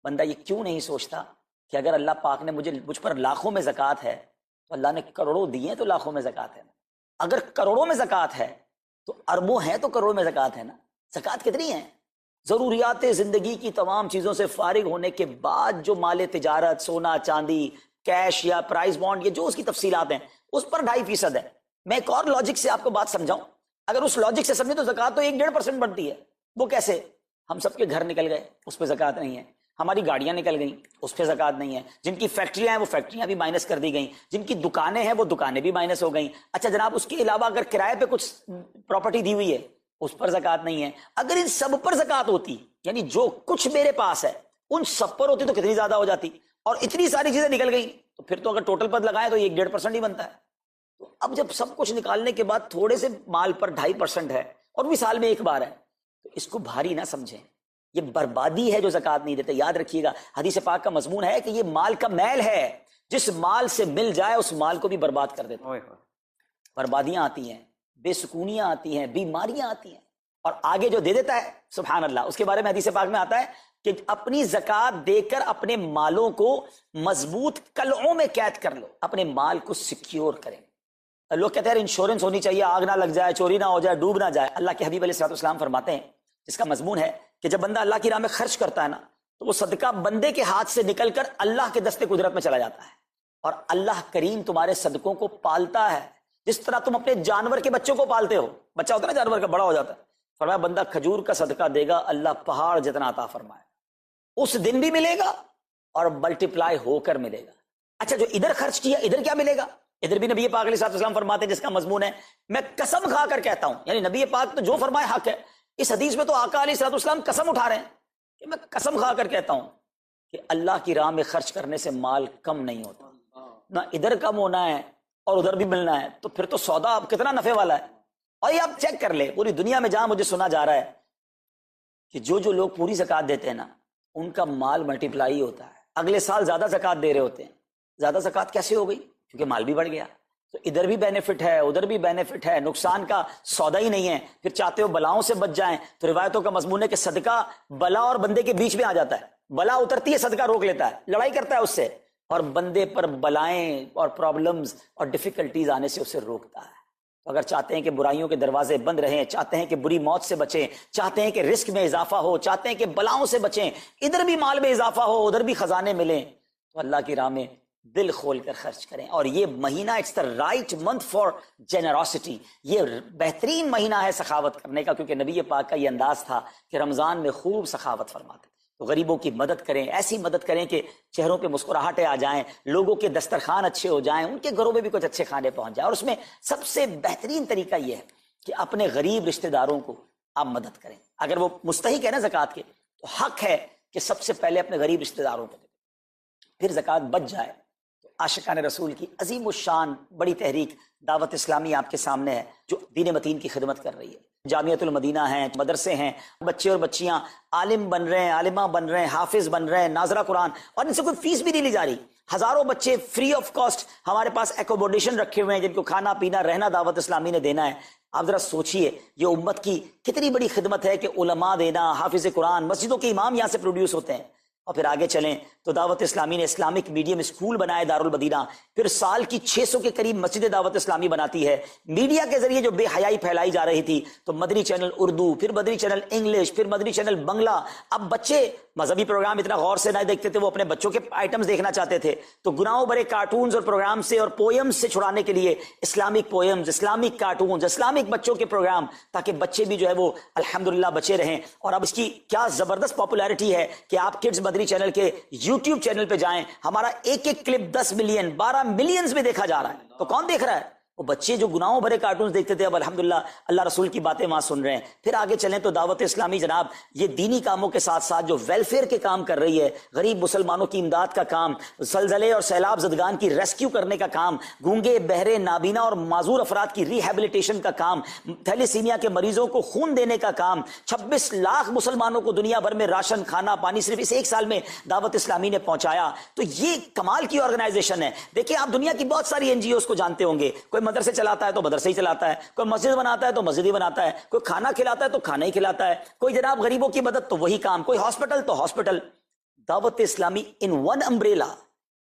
S1: بندہ یہ کیوں نہیں سوچتا کہ اگر اللہ پاک نے مجھ پر لاکھوں میں زکوٰۃ ہے تو اللہ نے کروڑوں دیے تو لاکھوں میں زکوٰۃ ہے، اگر کروڑوں میں زکوٰۃ ہے تو اربوں ہیں تو کروڑوں میں زکوٰۃ ہے نا۔ زکوٰۃ کتنی ہے؟ ضروریات زندگی کی تمام چیزوں سے فارغ ہونے کے بعد جو مال تجارت، سونا چاندی، کیش یا پرائز بانڈ، یہ جو اس کی تفصیلات ہیں، اس پر 2.5% ہے۔ میں ایک اور لاجک سے آپ کو بات سمجھاؤں، اگر اس لاجک سے سمجھیں تو زکوٰۃ تو 1-1.5% بنتی ہے۔ وہ کیسے؟ ہم سب کے گھر نکل گئے، اس پہ زکوٰۃ نہیں ہے، ہماری گاڑیاں نکل گئیں، اس پہ زکوٰۃ نہیں ہے، جن کی فیکٹریاں ہیں وہ فیکٹریاں بھی مائنس کر دی گئیں، جن کی دکانیں ہیں وہ دکانیں بھی مائنس ہو گئیں۔ اچھا جناب اس کے علاوہ اگر کرائے پہ کچھ پراپرٹی دی ہوئی ہے اس پر زکوٰۃ نہیں ہے۔ اگر ان سب پر زکوٰۃ ہوتی، یعنی جو کچھ میرے پاس ہے ان سب پر ہوتی تو کتنی زیادہ ہو جاتی، اور اتنی ساری چیزیں نکل گئیں تو پھر تو اگر ٹوٹل پر لگائیں تو 1-1.5% ہی بنتا ہے۔ تو اب جب سب کچھ نکالنے کے بعد تھوڑے سے مال پر 2.5% ہے اور بھی سال میں ایک بار ہے، تو اس کو بھاری نہ سمجھیں، یہ بربادی ہے جو زکوٰۃ نہیں دیتے۔ یاد رکھیے گا حدیث پاک کا مضمون ہے کہ یہ مال کا میل ہے، جس مال سے مل جائے اس مال کو بھی برباد کر دیتا ہے۔ بربادیاں آتی ہیں، بے سکونیاں آتی ہیں، بیماریاں آتی ہیں، اور آگے جو دے دیتا ہے سبحان اللہ، اس کے بارے میں حدیث پاک میں آتا ہے کہ اپنی زکوٰۃ دے کر اپنے مالوں کو مضبوط قلعوں میں قید کر لو، اپنے مال کو سیکیور کریں۔ لوگ کہتے ہیں انشورنس ہونی چاہیے، آگ نہ لگ جائے، چوری نہ ہو جائے، ڈوب نہ جائے۔ اللہ کے حبیب علیہ الصلوۃ والسلام فرماتے ہیں، جس کا مضمون ہے کہ جب بندہ اللہ کی راہ میں خرچ کرتا ہے نا، تو وہ صدقہ بندے کے ہاتھ سے نکل کر اللہ کے دستے قدرت میں چلا جاتا ہے۔ اور اللہ کریم تمہارے صدقوں کو پالتا ہے جس طرح تم اپنے جانور کے بچوں کو پالتے ہو. بچہ ہوتا ہے نا جانور کا، بڑا ہو جاتا ہے. فرمایا بندہ کھجور کا صدقہ دے گا اللہ پہاڑ جتنا عطا فرمائے، اس دن بھی ملے گا اور ملٹیپلائی ہو کر ملے گا. اچھا جو ادھر خرچ کیا ادھر کیا ملے گا؟ ادھر بھی نبی پاک علیہ الصلوۃ والسلام فرماتے ہیں جس کا مضمون ہے میں قسم کھا کر کہتا ہوں، یعنی نبی پاک تو جو فرمائے حق ہے. اس حدیث میں تو آقا علیہ الصلوۃ والسلام قسم اٹھا رہے ہیں کہ میں قسم کھا کر کہتا ہوں کہ اللہ کی راہ میں خرچ کرنے سے مال کم نہیں ہوتا، نہ ادھر کم ہونا ہے اور ادھر بھی ملنا ہے. تو پھر تو سودا اب کتنا نفع والا ہے. اور یہ آپ چیک کر لیں پوری دنیا میں جہاں مجھے سنا جا رہا ہے کہ جو لوگ پوری زکوٰۃ دیتے ہیں نا ان کا مال ملٹیپلائی ہوتا ہے، اگلے سال زیادہ زکوٰۃ دے رہے ہوتے ہیں. زیادہ زکوٰۃ کیسے ہو گئی؟ کیونکہ مال بھی بڑھ گیا. تو ادھر بھی بینیفٹ ہے ادھر بھی بینیفٹ ہے، نقصان کا سودا ہی نہیں ہے. پھر چاہتے ہو بلاؤں سے بچ جائیں تو روایتوں کا مضمون ہے کہ صدقہ بلا اور بندے کے بیچ میں آ جاتا ہے. بلا اترتی ہے صدقہ روک لیتا ہے، لڑائی کرتا ہے اس سے، اور بندے پر بلائیں اور پرابلمز اور ڈیفیکلٹیز آنے سے اسے روکتا ہے. اگر چاہتے ہیں کہ برائیوں کے دروازے بند رہیں، چاہتے ہیں کہ بری موت سے بچیں، چاہتے ہیں کہ رزق میں اضافہ ہو، چاہتے ہیں کہ بلاؤں سے بچیں، ادھر بھی مال میں اضافہ ہو ادھر بھی خزانے ملیں، تو اللہ کی راہ میں دل کھول کر خرچ کریں. اور یہ مہینہ it's the right month for generosity, یہ بہترین مہینہ ہے سخاوت کرنے کا، کیونکہ نبی پاک کا یہ انداز تھا کہ رمضان میں خوب سخاوت فرماتے. تو غریبوں کی مدد کریں، ایسی مدد کریں کہ چہروں پہ مسکراہٹیں آ جائیں، لوگوں کے دسترخوان اچھے ہو جائیں، ان کے گھروں میں بھی کچھ اچھے کھانے پہنچ جائیں. اور اس میں سب سے بہترین طریقہ یہ ہے کہ اپنے غریب رشتہ داروں کو آپ مدد کریں. اگر وہ مستحق ہے نا زکوٰۃ کے تو حق ہے کہ سب سے پہلے اپنے غریب رشتہ داروں کو دیں. پھر زکوٰۃ بچ جائے تو عاشقان رسول کی عظیم الشان بڑی تحریک دعوت اسلامی آپ کے سامنے ہے جو دین متین کی خدمت کر رہی ہے. جامعۃ المدینہ ہیں، مدرسے ہیں، بچے اور بچیاں عالم بن رہے ہیں، عالمہ بن رہے ہیں، حافظ بن رہے ہیں، ناظرہ قرآن، اور ان سے کوئی فیس بھی نہیں لی جا رہی. ہزاروں بچے فری آف کاسٹ ہمارے پاس ایکوموڈیشن رکھے ہوئے ہیں جن کو کھانا پینا رہنا دعوت اسلامی نے دینا ہے. آپ ذرا سوچئے یہ امت کی کتنی بڑی خدمت ہے کہ علماء دینا، حافظ قرآن، مسجدوں کے امام یہاں سے پروڈیوس ہوتے ہیں. اور پھر آگے چلیں تو دعوت اسلامی نے اسلامک میڈیم اسکول بنائے دارالمدینہ، پھر سال کی 600 کے قریب مسجد دعوت اسلامی بناتی ہے. میڈیا کے ذریعے جو بے حیائی پھیلائی جا رہی تھی تو مدنی چینل اردو، پھر مدنی چینل انگلش، پھر مدنی چینل بنگلہ. اب بچے مذہبی پروگرام اتنا غور سے نہ دیکھتے تھے، وہ اپنے بچوں کے آئٹمز دیکھنا چاہتے تھے، تو گناہوں بھرے کارٹونز اور پروگرام سے اور پوئمز سے چھڑانے کے لیے Islamic poems, Islamic cartoons, Islamic بچوں کے پروگرام، تاکہ بچے بھی جو ہے وہ الحمدللہ بچے رہیں. اور اب اس کی کیا زبردست پاپولیرٹی ہے کہ آپ کڈز مدنی چینل کے یوٹیوب چینل پہ جائیں، ہمارا ایک ایک کلپ 10 ملین 12 ملینز میں دیکھا جا رہا ہے. تو کون دیکھ رہا ہے؟ وہ بچے جو گناہوں بھرے کارٹونز دیکھتے تھے اب الحمدللہ اللہ رسول کی باتیں وہاں سن رہے ہیں. پھر آگے چلیں تو دعوت اسلامی جناب یہ دینی کاموں کے ساتھ ساتھ جو ویلفیئر کے کام کر رہی ہے، غریب مسلمانوں کی امداد کا کام، زلزلے اور سیلاب زدگان کی ریسکیو کرنے کا کام، گونگے بہرے نابینا اور معذور افراد کی ریہیبلیٹیشن کا کام، تھیلیسیمیا کے مریضوں کو خون دینے کا کام، 26 لاکھ مسلمانوں کو دنیا بھر میں راشن، کھانا پانی صرف اس ایک سال میں دعوت اسلامی نے پہنچایا. تو یہ کمال کی آرگنائزیشن ہے. دیکھیں آپ دنیا کی بہت ساری NGOs کو جانتے ہوں گے، کوئی مدرسے چلاتا ہے تو مدرسے ہی چلاتا ہے، کوئی مسجد بناتا ہے تو مسجد ہی بناتا ہے، کوئی کھانا کھلاتا ہے تو کھانا ہی کھلاتا ہے، کوئی جناب غریبوں کی مدد تو وہی کام، کوئی ہاسپٹل تو ہاسپٹل. دعوت اسلامی ان ون امبریلا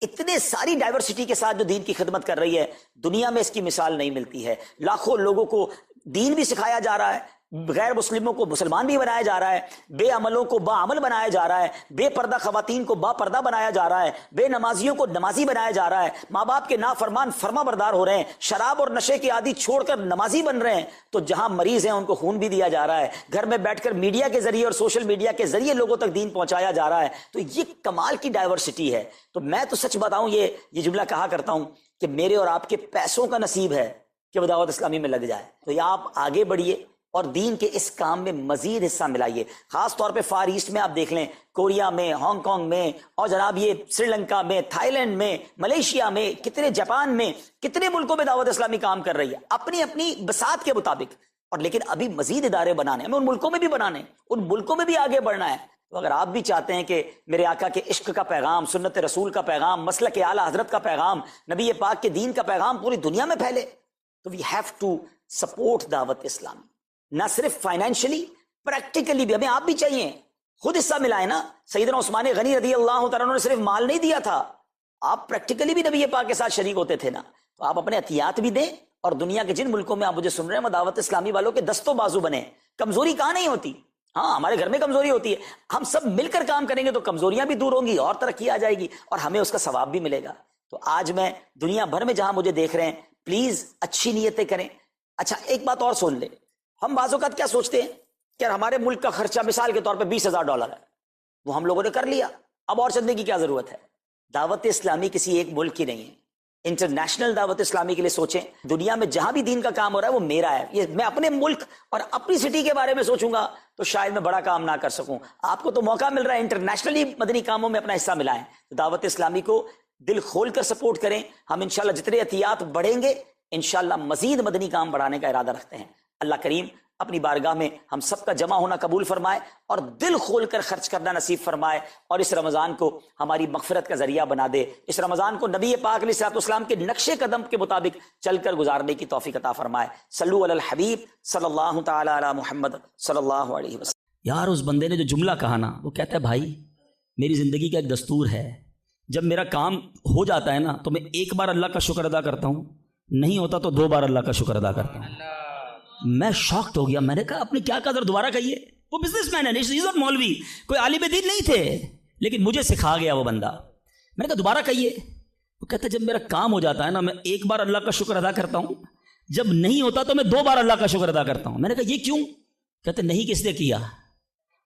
S1: اتنے ساری ڈائیورسٹی کے ساتھ جو دین کی خدمت کر رہی ہے، دنیا میں اس کی مثال نہیں ملتی ہے. لاکھوں لوگوں کو دین بھی سکھایا جا رہا ہے، غیر مسلموں کو مسلمان بھی بنایا جا رہا ہے، بے عملوں کو با عمل بنایا جا رہا ہے، بے پردہ خواتین کو با پردہ بنایا جا رہا ہے، بے نمازیوں کو نمازی بنایا جا رہا ہے، ماں باپ کے نافرمان فرما بردار ہو رہے ہیں، شراب اور نشے کی عادی چھوڑ کر نمازی بن رہے ہیں. تو جہاں مریض ہیں ان کو خون بھی دیا جا رہا ہے، گھر میں بیٹھ کر میڈیا کے ذریعے اور سوشل میڈیا کے ذریعے لوگوں تک دین پہنچایا جا رہا ہے. تو یہ کمال کی ڈائیورسٹی ہے. تو میں تو سچ بتاؤں یہ جملہ کہا کرتا ہوں کہ میرے اور آپ کے پیسوں کا نصیب ہے کہ وہ دعوت اسلامی میں لگ جائے. تو یہ آپ آگے بڑھیے اور دین کے اس کام میں مزید حصہ ملائیے. خاص طور پہ فار ایسٹ میں آپ دیکھ لیں، کوریا میں، ہانگ کانگ میں، اور جناب یہ سری لنکا میں، تھائی لینڈ میں، ملیشیا میں، کتنے جاپان میں، کتنے ملکوں میں دعوت اسلامی کام کر رہی ہے اپنی اپنی بساط کے مطابق. اور لیکن ابھی مزید ادارے بنانے ہمیں، ان ملکوں میں بھی بنانے، ان ملکوں میں بھی آگے بڑھنا ہے. تو اگر آپ بھی چاہتے ہیں کہ میرے آقا کے عشق کا پیغام، سنت رسول کا پیغام، مسلک اعلیٰ حضرت کا پیغام، نبی پاک کے دین کا پیغام پوری دنیا میں پھیلے، تو وی ہیو ٹو سپورٹ دعوت اسلامی. نہ صرف فائنینشلی، پریکٹیکلی بھی ہمیں آپ بھی چاہیے. خود حصہ ملائیں نا. سیدنا عثمان غنی رضی اللہ تعالیٰ عنہ نے صرف مال نہیں دیا تھا، آپ پریکٹیکلی بھی نبی پاک کے ساتھ شریک ہوتے تھے نا. تو آپ اپنے عطیات بھی دیں اور دنیا کے جن ملکوں میں آپ مجھے سن رہے ہیں وہ دعوت اسلامی والوں کے دستوں بازو بنے. کمزوری کہاں نہیں ہوتی. ہاں ہمارے گھر میں کمزوری ہوتی ہے، ہم سب مل کر کام کریں گے تو کمزوریاں بھی دور ہوں گی اور ترقی آ جائے گی اور ہمیں اس کا ثواب بھی ملے گا. تو آج میں دنیا بھر میں جہاں مجھے دیکھ رہے ہیں، پلیز اچھی نیتیں کریں. اچھا ایک بات اور سن لیں، ہم بعض اوقات کیا سوچتے ہیں کہ ہمارے ملک کا خرچہ مثال کے طور پہ $20,000 ہے، وہ ہم لوگوں نے کر لیا، اب اور چلنے کی کیا ضرورت ہے. دعوت اسلامی کسی ایک ملک کی نہیں ہے، انٹرنیشنل دعوت اسلامی کے لیے سوچیں. دنیا میں جہاں بھی دین کا کام ہو رہا ہے وہ میرا ہے. یہ میں اپنے ملک اور اپنی سٹی کے بارے میں سوچوں گا تو شاید میں بڑا کام نہ کر سکوں. آپ کو تو موقع مل رہا ہے انٹرنیشنلی مدنی کاموں میں اپنا حصہ ملائیں. تو دعوت اسلامی کو دل کھول کر سپورٹ کریں. ہم انشاءاللہ جتنے احتیاط بڑھیں گے انشاءاللہ مزید مدنی کام بڑھانے کا ارادہ رکھتے ہیں. اللہ کریم اپنی بارگاہ میں ہم سب کا جمع ہونا قبول فرمائے اور دل کھول کر خرچ کرنا نصیب فرمائے، اور اس رمضان کو ہماری مغفرت کا ذریعہ بنا دے. اس رمضان کو نبی پاک علیہ الصلوۃ والسلام کے نقش قدم کے مطابق چل کر گزارنے کی توفیق عطا فرمائے. صلو علی الحبیب صلی اللہ تعالی علی محمد صلی اللہ علیہ وسلم.
S2: یار اس بندے نے جو جملہ کہا نا، وہ کہتا ہے بھائی میری زندگی کا ایک دستور ہے، جب میرا کام ہو جاتا ہے نا تو میں ایک بار اللہ کا شکر ادا کرتا ہوں، نہیں ہوتا تو 2 بار اللہ کا شکر ادا کرتا ہوں. میں شاکڈ ہو گیا. میں نے کہا اپنے کیا کہا، دوبارہ کہیے. وہ بزنس مین ہے، مولوی، کوئی عالم دین نہیں تھے، لیکن مجھے سکھا گیا وہ بندہ. میں نے کہا دوبارہ کہیے. وہ کہتا ہے جب میرا کام ہو جاتا ہے نا میں ایک بار اللہ کا شکر ادا کرتا ہوں، جب نہیں ہوتا تو میں 2 بار اللہ کا شکر ادا کرتا ہوں. میں نے کہا یہ کیوں؟ کہتے نہیں کس نے کیا،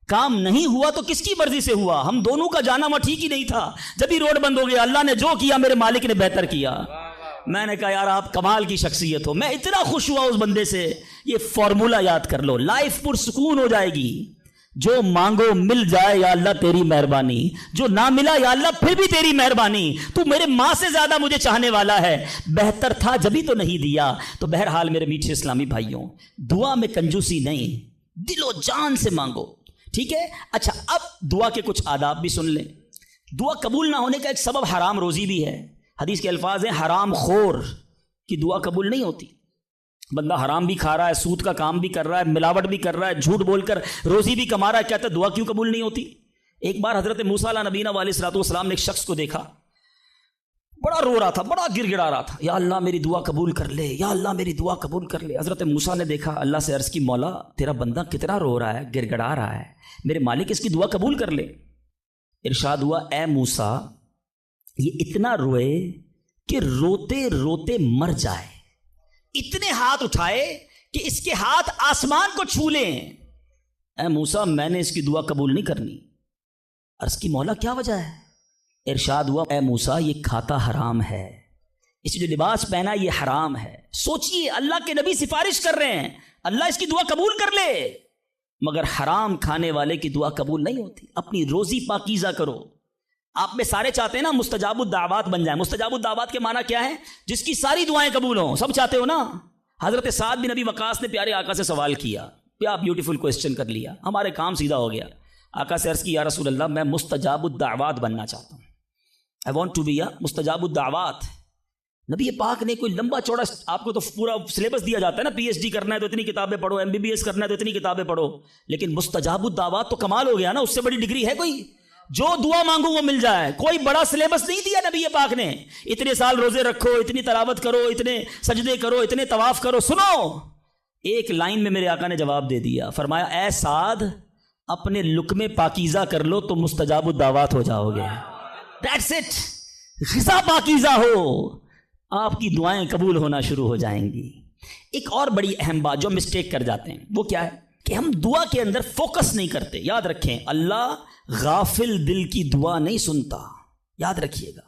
S2: کام نہیں ہوا تو کس کی مرضی سے ہوا، ہم دونوں کا جانا وہاں ٹھیک ہی نہیں تھا. جب ہی روڈ بند ہو گیا، اللہ نے جو کیا میرے مالک نے بہتر کیا. میں نے کہا یار آپ کمال کی شخصیت ہو. میں اتنا خوش ہوا اس بندے سے. یہ فارمولہ یاد کر لو، لائف پرسکون ہو جائے گی. جو مانگو مل جائے یا اللہ تیری مہربانی، جو نہ ملا یا اللہ پھر بھی تیری مہربانی. تو میرے ماں سے زیادہ مجھے چاہنے والا ہے، بہتر تھا جبھی تو نہیں دیا. تو بہرحال میرے میٹھے اسلامی بھائیوں، دعا میں کنجوسی نہیں، دل و جان سے مانگو. ٹھیک ہے. اچھا اب دعا کے کچھ آداب بھی سن لیں. دعا قبول نہ ہونے کا ایک سبب حرام روزی بھی ہے. حدیث کے الفاظ ہیں حرام خور کی دعا قبول نہیں ہوتی. بندہ حرام بھی کھا رہا ہے، سود کا کام بھی کر رہا ہے، ملاوٹ بھی کر رہا ہے، جھوٹ بول کر روزی بھی کما رہا ہے، کہتا ہے دعا کیوں قبول نہیں ہوتی. ایک بار حضرت موسیٰ علیہ نبینا علیہ الصلوۃ والسلام نے ایک شخص کو دیکھا، بڑا رو رہا تھا، بڑا گر گڑا رہا تھا، یا اللہ میری دعا قبول کر لے، یا اللہ میری دعا قبول کر لے. حضرت موسیٰ نے دیکھا، اللہ سے عرض کی مولا تیرا بندہ کتنا رو رہا ہے، گر گڑا رہا ہے، میرے مالک اس کی دعا قبول کر لے. ارشاد ہوا اے موسیٰ یہ اتنا روئے کہ روتے روتے مر جائے، اتنے ہاتھ اٹھائے کہ اس کے ہاتھ آسمان کو چھو لیں. اے موسیٰ میں نے اس کی دعا قبول نہیں کرنی. عرض کی مولا کیا وجہ ہے؟ ارشاد ہوا اے موسیٰ یہ کھاتا حرام ہے، اس جو لباس پہنا یہ حرام ہے. سوچئے اللہ کے نبی سفارش کر رہے ہیں اللہ اس کی دعا قبول کر لے، مگر حرام کھانے والے کی دعا قبول نہیں ہوتی. اپنی روزی پاکیزہ کرو. آپ میں سارے چاہتے ہیں نا مستجاب الدعوات بن جائیں. مستجاب الدعوات کے معنی کیا ہے؟ جس کی ساری دعائیں قبول ہوں. سب چاہتے ہو نا. حضرت سعد بن ابی وقاص نے پیارے آقا سے سوال کیا، کیا بیوٹیفل کوسچن کر لیا، ہمارے کام سیدھا ہو گیا. آقا سے عرض کی یا رسول اللہ میں مستجاب الدعوات بننا چاہتا ہوں، I want to be a مستجاب الدعوات. نبی پاک نے کوئی لمبا چوڑا، آپ کو تو پورا سلیبس دیا جاتا ہے نا، پی ایچ ڈی کرنا ہے تو اتنی کتابیں پڑھو، ایم بی بی ایس کرنا ہے تو اتنی کتابیں پڑھو، لیکن مستجاب الدعوات تو کمال ہو گیا نا. اس سے بڑی ڈگری ہے کوئی؟ جو دعا مانگو وہ مل جائے. کوئی بڑا سلیبس نہیں دیا نبی پاک نے، اتنے سال روزے رکھو، اتنی تلاوت کرو، اتنے سجدے کرو، اتنے طواف کرو. سنو ایک لائن میں میرے آقا نے جواب دے دیا، فرمایا اے سعد اپنے لقمے پاکیزہ کر لو تو مستجاب الدعوات ہو جاؤ گے. That's it. غذا پاکیزہ ہو، آپ کی دعائیں قبول ہونا شروع ہو جائیں گی. ایک اور بڑی اہم بات جو مسٹیک کر جاتے ہیں وہ کیا ہے کہ ہم دعا کے اندر فوکس نہیں کرتے. یاد رکھیں اللہ غافل دل کی دعا نہیں سنتا، یاد رکھیے گا.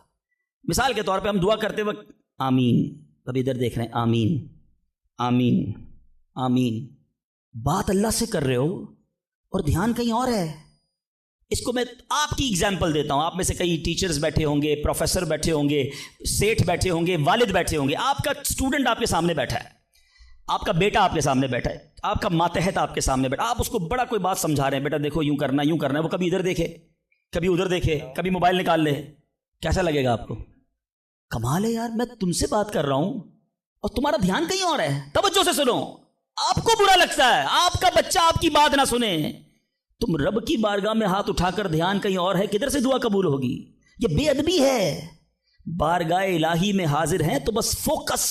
S2: مثال کے طور پہ ہم دعا کرتے وقت آمین، ابھی ادھر دیکھ رہے ہیں آمین آمین آمین، بات اللہ سے کر رہے ہو اور دھیان کہیں اور ہے. اس کو میں آپ کی اگزامپل دیتا ہوں. آپ میں سے کئی ٹیچرز بیٹھے ہوں گے، پروفیسر بیٹھے ہوں گے، سیٹھ بیٹھے ہوں گے، والد بیٹھے ہوں گے. آپ کا اسٹوڈنٹ آپ کے سامنے بیٹھا ہے، آپ کا بیٹا آپ کے سامنے بیٹھا ہے، آپ کا ماتحت آپ کے سامنے بیٹھا، آپ اس کو بڑا کوئی بات سمجھا رہے ہیں، بیٹا دیکھو یوں کرنا یوں کرنا ہے. وہ کبھی ادھر دیکھے، کبھی ادھر دیکھے، کبھی موبائل نکال لے. کیسا لگے گا آپ کو؟ کمال ہے یار، میں تم سے بات کر رہا ہوں اور تمہارا دھیان کہیں اور ہے. توجہ سے سنو. آپ کو برا لگتا ہے آپ کا بچہ آپ کی بات نہ سنے. تم رب کی بارگاہ میں ہاتھ اٹھا کر دھیان کہیں اور ہے، کدھر سے دعا قبول ہوگی؟ یہ بے ادبی ہے. بارگاہ الہی میں حاضر ہیں تو بس فوکس،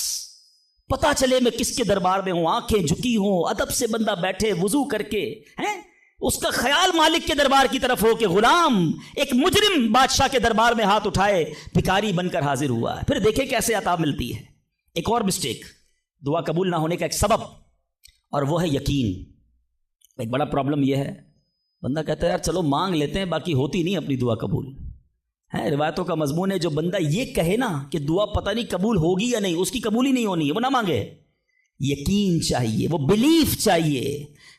S2: پتا چلے میں کس کے دربار میں ہوں، آنکھیں جھکی ہوں، ادب سے بندہ بیٹھے وضو کر کے ہیں،
S1: اس کا خیال مالک کے دربار کی طرف ہو کہ غلام ایک مجرم بادشاہ کے دربار میں ہاتھ اٹھائے بھکاری بن کر حاضر ہوا ہے. پھر دیکھیں کیسے عطا ملتی ہے. ایک اور مسٹیک دعا قبول نہ ہونے کا ایک سبب، اور وہ ہے یقین. ایک بڑا پرابلم یہ ہے، بندہ کہتا ہے یار چلو مانگ لیتے ہیں، باقی ہوتی نہیں اپنی دعا قبول ہے. روایتوں کا مضمون ہے جو بندہ یہ کہے نا کہ دعا پتہ نہیں قبول ہوگی یا نہیں، اس کی قبول ہی نہیں ہونی ہے، وہ نہ مانگے. یقین چاہیے، وہ بلیف چاہیے،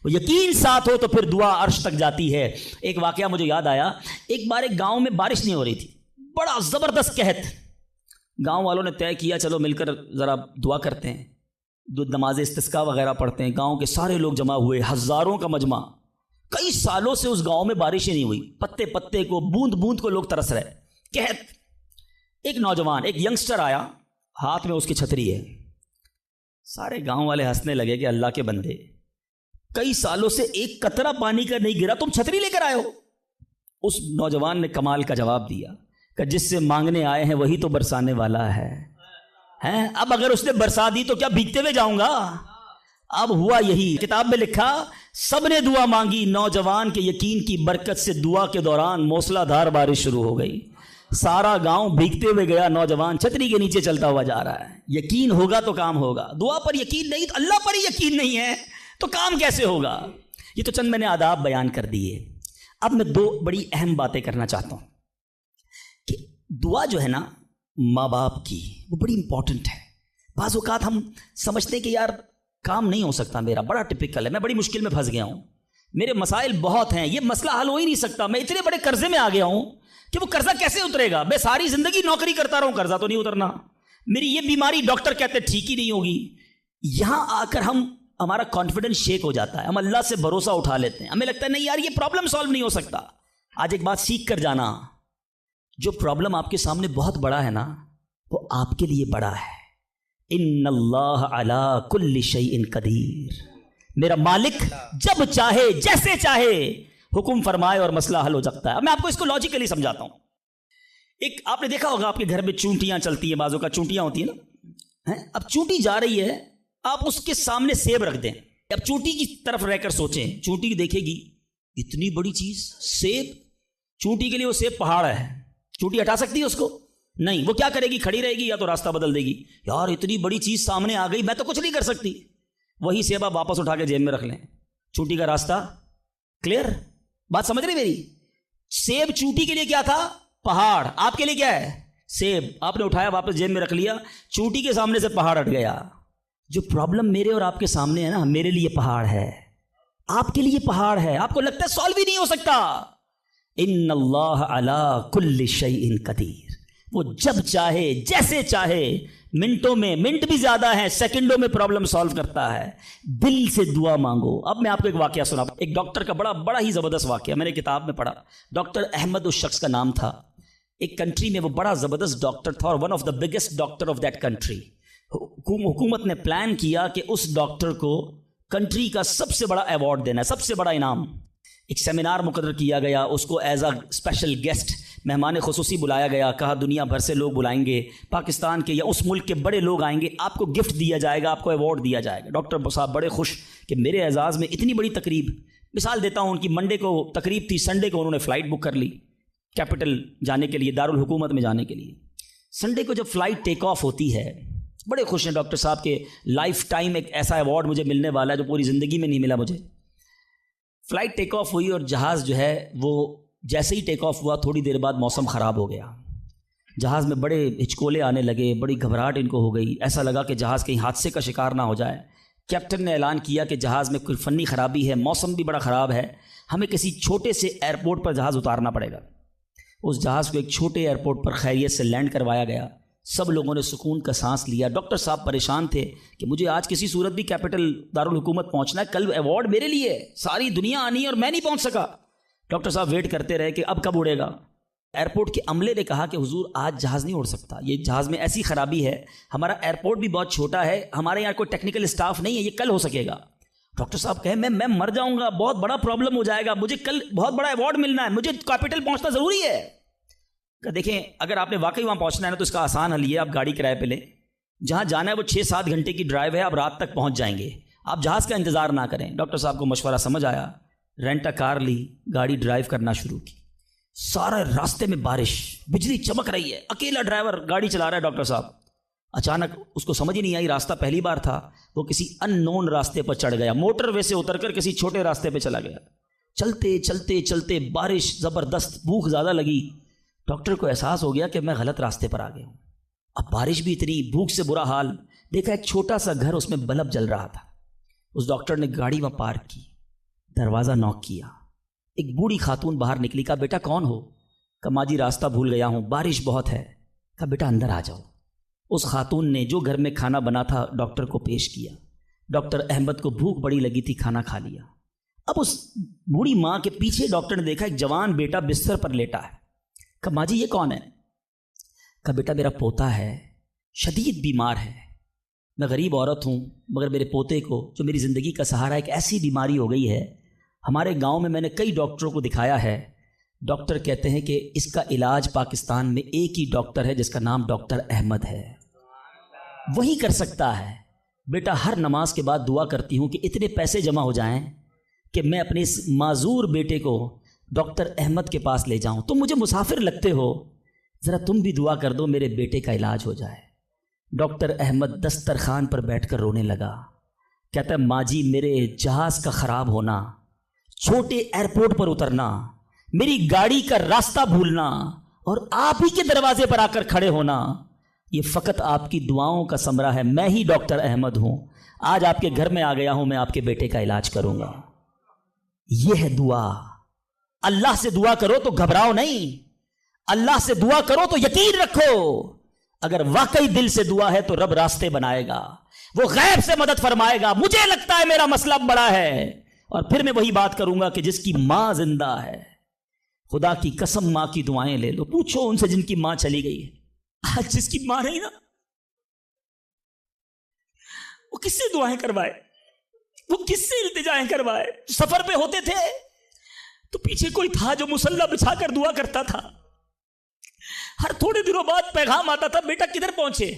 S1: وہ یقین ساتھ ہو تو پھر دعا عرش تک جاتی ہے. ایک واقعہ مجھے یاد آیا. ایک بار ایک گاؤں میں بارش نہیں ہو رہی تھی، بڑا زبردست قحط. گاؤں والوں نے طے کیا چلو مل کر ذرا دعا کرتے ہیں، نماز استسقاء وغیرہ پڑھتے ہیں. گاؤں کے سارے لوگ جمع ہوئے، ہزاروں کا مجمع. کئی سالوں سے اس گاؤں میں بارشیں نہیں ہوئی، پتے پتے کو، بوند بوند کو لوگ ترس رہے، قحط. ایک نوجوان، ایک ینگسٹر آیا، ہاتھ میں اس کی چھتری ہے. سارے گاؤں والے ہنسنے لگے کہ اللہ کے بندے، کئی سالوں سے ایک قطرہ پانی کا نہیں گرا، تم چھتری لے کر آئے ہو. اس نوجوان نے کمال کا جواب دیا کہ جس سے مانگنے آئے ہیں وہی تو برسانے والا ہے. اب اگر اس نے برسا دی تو کیا بھیگتے ہوئے جاؤں گا؟ اب ہوا یہی. کتاب میں لکھا سب نے دعا مانگی، نوجوان کے یقین کی برکت سے دعا کے دوران موسلا دھار بارش شروع ہو گئی. سارا گاؤں بھیگتے ہوئے گیا، نوجوان چھتری کے نیچے چلتا ہوا جا رہا ہے. یقین ہوگا تو کام ہوگا. دعا پر یقین نہیں، تو اللہ پر ہی یقین نہیں ہے تو کام کیسے ہوگا؟ یہ تو چند میں نے آداب بیان کر دیے. اب میں دو بڑی اہم باتیں کرنا چاہتا ہوں کہ دعا جو ہے نا ماں باپ کی، وہ بڑی امپورٹنٹ ہے. بعض اوقات ہم سمجھتے ہیں کہ یار کام نہیں ہو سکتا میرا، بڑا ٹپیکل ہے، میں بڑی مشکل میں پھنس گیا ہوں، میرے مسائل بہت ہیں، یہ مسئلہ حل ہو ہی نہیں سکتا، میں اتنے بڑے قرضے میں آ گیا ہوں کہ وہ قرضہ کیسے اترے گا؟ میں ساری زندگی نوکری کرتا رہوں، قرضہ تو نہیں اترنا، میری یہ بیماری ڈاکٹر کہتے ٹھیک ہی نہیں ہوگی. یہاں آ کر ہمارا کانفیڈنس شیک ہو جاتا ہے، ہم اللہ سے بھروسہ اٹھا لیتے ہیں، ہمیں لگتا ہے نہیں یار یہ پرابلم سالو نہیں ہو سکتا. آج ایک بات سیکھ کر جانا، جو پرابلم آپ کے سامنے بہت بڑا ہے نا وہ آپ کے لیے بڑا ہے. ان اللہ علی کل شیء قدیر، میرا مالک جب چاہے جیسے چاہے حکم فرمائے اور مسئلہ حل ہو سکتا ہے. اب میں آپ کو اس کو لاجیکلی سمجھاتا ہوں. ایک آپ نے دیکھا ہوگا آپ کے گھر میں چونٹیاں چلتی ہیں، بعضوں کا چونٹیاں ہوتی ہیں نا. اب چونٹی جا رہی ہے، آپ اس کے سامنے سیب رکھ دیں. اب چونٹی کی طرف رہ کر سوچیں، چونٹی دیکھے گی اتنی بڑی چیز سیب، چونٹی کے لیے وہ سیب پہاڑ ہے، چونٹی ہٹا سکتی ہے اس کو؟ نہیں. وہ کیا کرے گی؟ کھڑی رہے گی یا تو راستہ بدل دے گی. یار اتنی بڑی چیز سامنے آ گئی، میں تو کچھ نہیں کر سکتی. وہی سیب آپ واپس اٹھا کے جیب میں رکھ لیں، چونٹی کا راستہ کلیئر. بات سمجھ رہے میری؟ سیب چونٹی کے لیے کیا تھا؟ پہاڑ. آپ کے لیے کیا ہے؟ سیب. آپ نے اٹھایا واپس جیب میں رکھ لیا، چونٹی کے سامنے سے پہاڑ ہٹ گیا. جو پرابلم میرے اور آپ کے سامنے ہے نا، میرے لیے پہاڑ ہے، آپ کے لیے پہاڑ ہے. آپ کو لگتا ہے سالو ہی نہیں ہو سکتا. ان اللہ علی کل شیء قدیر، وہ جب چاہے جیسے چاہے، منٹوں میں، منٹ بھی زیادہ ہیں، سیکنڈوں میں پرابلم سالو کرتا ہے. دل سے دعا مانگو. اب میں آپ کو ایک واقعہ سنا، ایک ڈاکٹر کا بڑا ہی زبردست واقعہ میں نے کتاب میں پڑھا. ڈاکٹر احمد اس شخص کا نام تھا. ایک کنٹری میں وہ بڑا زبردست ڈاکٹر تھا اور one of the biggest doctor of that country. حکومت نے پلان کیا کہ اس ڈاکٹر کو کنٹری کا سب سے بڑا ایوارڈ دینا ہے، سب سے بڑا انعام. ایک سیمینار مقرر کیا گیا، اس کو ایز اے اسپیشل گیسٹ مہمان خصوصی بلایا گیا. کہا دنیا بھر سے لوگ بلائیں گے، پاکستان کے یا اس ملک کے بڑے لوگ آئیں گے، آپ کو گفٹ دیا جائے گا، آپ کو ایوارڈ دیا جائے گا. ڈاکٹر صاحب بڑے خوش کہ میرے اعزاز میں اتنی بڑی تقریب. مثال دیتا ہوں، ان کی منڈے کو تقریب تھی، سنڈے کو انہوں نے فلائٹ بک کر لی کیپٹل جانے کے لیے، دارالحکومت میں جانے کے لیے. سنڈے کو جب فلائٹ ٹیک آف ہوتی ہے، بڑے خوش ہیں ڈاکٹر صاحب کے لائف ٹائم ایک ایسا ایوارڈ مجھے ملنے والا ہے جو پوری زندگی میں نہیں ملا مجھے. فلائٹ ٹیک آف ہوئی اور جہاز جو ہے وہ جیسے ہی ٹیک آف ہوا تھوڑی دیر بعد موسم خراب ہو گیا. جہاز میں بڑے ہچکولے آنے لگے، بڑی گھبراہٹ ان کو ہو گئی، ایسا لگا کہ جہاز کہیں حادثے کا شکار نہ ہو جائے. کیپٹن نے اعلان کیا کہ جہاز میں کوئی فنی خرابی ہے، موسم بھی بڑا خراب ہے، ہمیں کسی چھوٹے سے ایئرپورٹ پر جہاز اتارنا پڑے گا. اس جہاز کو ایک چھوٹے ایئرپورٹ پر خیریت سے لینڈ کروایا گیا. سب لوگوں نے سکون کا سانس لیا. ڈاکٹر صاحب پریشان تھے کہ مجھے آج کسی صورت بھی کیپٹل دارالحکومت پہنچنا ہے، کل ایوارڈ میرے لیے ہے، ساری دنیا آنی ہے اور میں نہیں پہنچ سکا. ڈاکٹر صاحب ویٹ کرتے رہے کہ اب کب اڑے گا. ایئرپورٹ کے عملے نے کہا کہ حضور آج جہاز نہیں اڑ سکتا، یہ جہاز میں ایسی خرابی ہے، ہمارا ایئرپورٹ بھی بہت چھوٹا ہے، ہمارے یہاں کوئی ٹیکنیکل اسٹاف نہیں ہے، یہ کل ہو سکے گا. ڈاکٹر صاحب کہے میں مر جاؤں گا، بہت بڑا پرابلم ہو جائے گا، مجھے کل بہت بڑا ایوارڈ ملنا ہے، مجھے کیپٹل پہنچنا ضروری ہے. کہ دیکھیں اگر آپ نے واقعی وہاں پہنچنا ہے نا تو اس کا آسان حل یہ ہے، آپ گاڑی کرائے پہ لیں، جہاں جانا ہے وہ 6-7 گھنٹے کی ڈرائیو ہے، آپ رات تک پہنچ جائیں گے، آپ جہاز کا انتظار نہ کریں. ڈاکٹر صاحب کو مشورہ سمجھ آیا،
S3: رینٹا کار لی, گاڑی ڈرائیو کرنا شروع کی. سارے راستے میں بارش, بجلی چمک رہی ہے, اکیلا ڈرائیور گاڑی چلا رہا ہے ڈاکٹر صاحب. اچانک اس کو سمجھ ہی نہیں آئی, راستہ پہلی بار تھا, وہ کسی ان نون راستے پر چڑھ گیا, موٹر وے سے اتر کر کسی چھوٹے راستے پہ چلا گیا. چلتے چلتے چلتے بارش زبردست, بھوک زیادہ لگی. ڈاکٹر کو احساس ہو گیا کہ میں غلط راستے پر آ گیا ہوں. اب بارش بھی اتنی, بھوک سے برا حال. دیکھا ایک چھوٹا سا گھر, اس میں بلب جل رہا تھا. اس ڈاکٹر نے گاڑی وہاں پارک کی, دروازہ نوک کیا. ایک بوڑھی خاتون باہر نکلی. کہا بیٹا کون ہو؟ کہا ماں جی راستہ بھول گیا ہوں, بارش بہت ہے. کہا بیٹا اندر آ جاؤ. اس خاتون نے جو گھر میں کھانا بنا تھا ڈاکٹر کو پیش کیا. ڈاکٹر احمد کو بھوک بڑی لگی تھی, کھانا کھا لیا. اب اس بوڑھی ماں کے پیچھے ڈاکٹر نے دیکھا ایک جوان بیٹا بستر پر لیٹا ہے. کہا ماں جی یہ کون ہے؟ کہا بیٹا میرا پوتا ہے, شدید بیمار ہے. میں غریب عورت ہوں, مگر میرے پوتے کو جو میری زندگی کا سہارا, ایک ایسی بیماری ہو گئی ہے. ہمارے گاؤں میں نے کئی ڈاکٹروں کو دکھایا ہے. ڈاکٹر کہتے ہیں کہ اس کا علاج پاکستان میں ایک ہی ڈاکٹر ہے جس کا نام ڈاکٹر احمد ہے, وہی کر سکتا ہے. بیٹا ہر نماز کے بعد دعا کرتی ہوں کہ اتنے پیسے جمع ہو جائیں کہ میں اپنے اس معذور بیٹے کو ڈاکٹر احمد کے پاس لے جاؤں. تم مجھے مسافر لگتے ہو, ذرا تم بھی دعا کر دو میرے بیٹے کا علاج ہو جائے. ڈاکٹر احمد دسترخوان پر بیٹھ کر رونے لگا. کہتا ہے ماں جی میرے جہاز کا خراب ہونا, چھوٹے ایئرپورٹ پر اترنا, میری گاڑی کا راستہ بھولنا اور آپ ہی کے دروازے پر آ کر کھڑے ہونا, یہ فقط آپ کی دعاؤں کا ثمرہ ہے. میں ہی ڈاکٹر احمد ہوں, آج آپ کے گھر میں آ گیا ہوں, میں آپ کے بیٹے کا علاج کروں گا. یہ ہے دعا. اللہ سے دعا کرو تو گھبراؤ نہیں, اللہ سے دعا کرو تو یقین رکھو اگر واقعی دل سے دعا ہے تو رب راستے بنائے گا, وہ غیب سے مدد فرمائے گا. مجھے لگتا ہے میرا مسئلہ بڑا ہے. اور پھر میں وہی بات کروں گا کہ جس کی ماں زندہ ہے, خدا کی قسم ماں کی دعائیں لے لو. پوچھو ان سے جن کی ماں چلی گئی ہے. آج جس کی ماں نہیں نا, وہ کس سے دعائیں کروائے, وہ کس سے التجائیں کروائے. سفر پہ ہوتے تھے تو پیچھے کوئی تھا جو مصلی بچھا کر دعا کرتا تھا. ہر تھوڑے دنوں بعد پیغام آتا تھا, بیٹا کدھر پہنچے,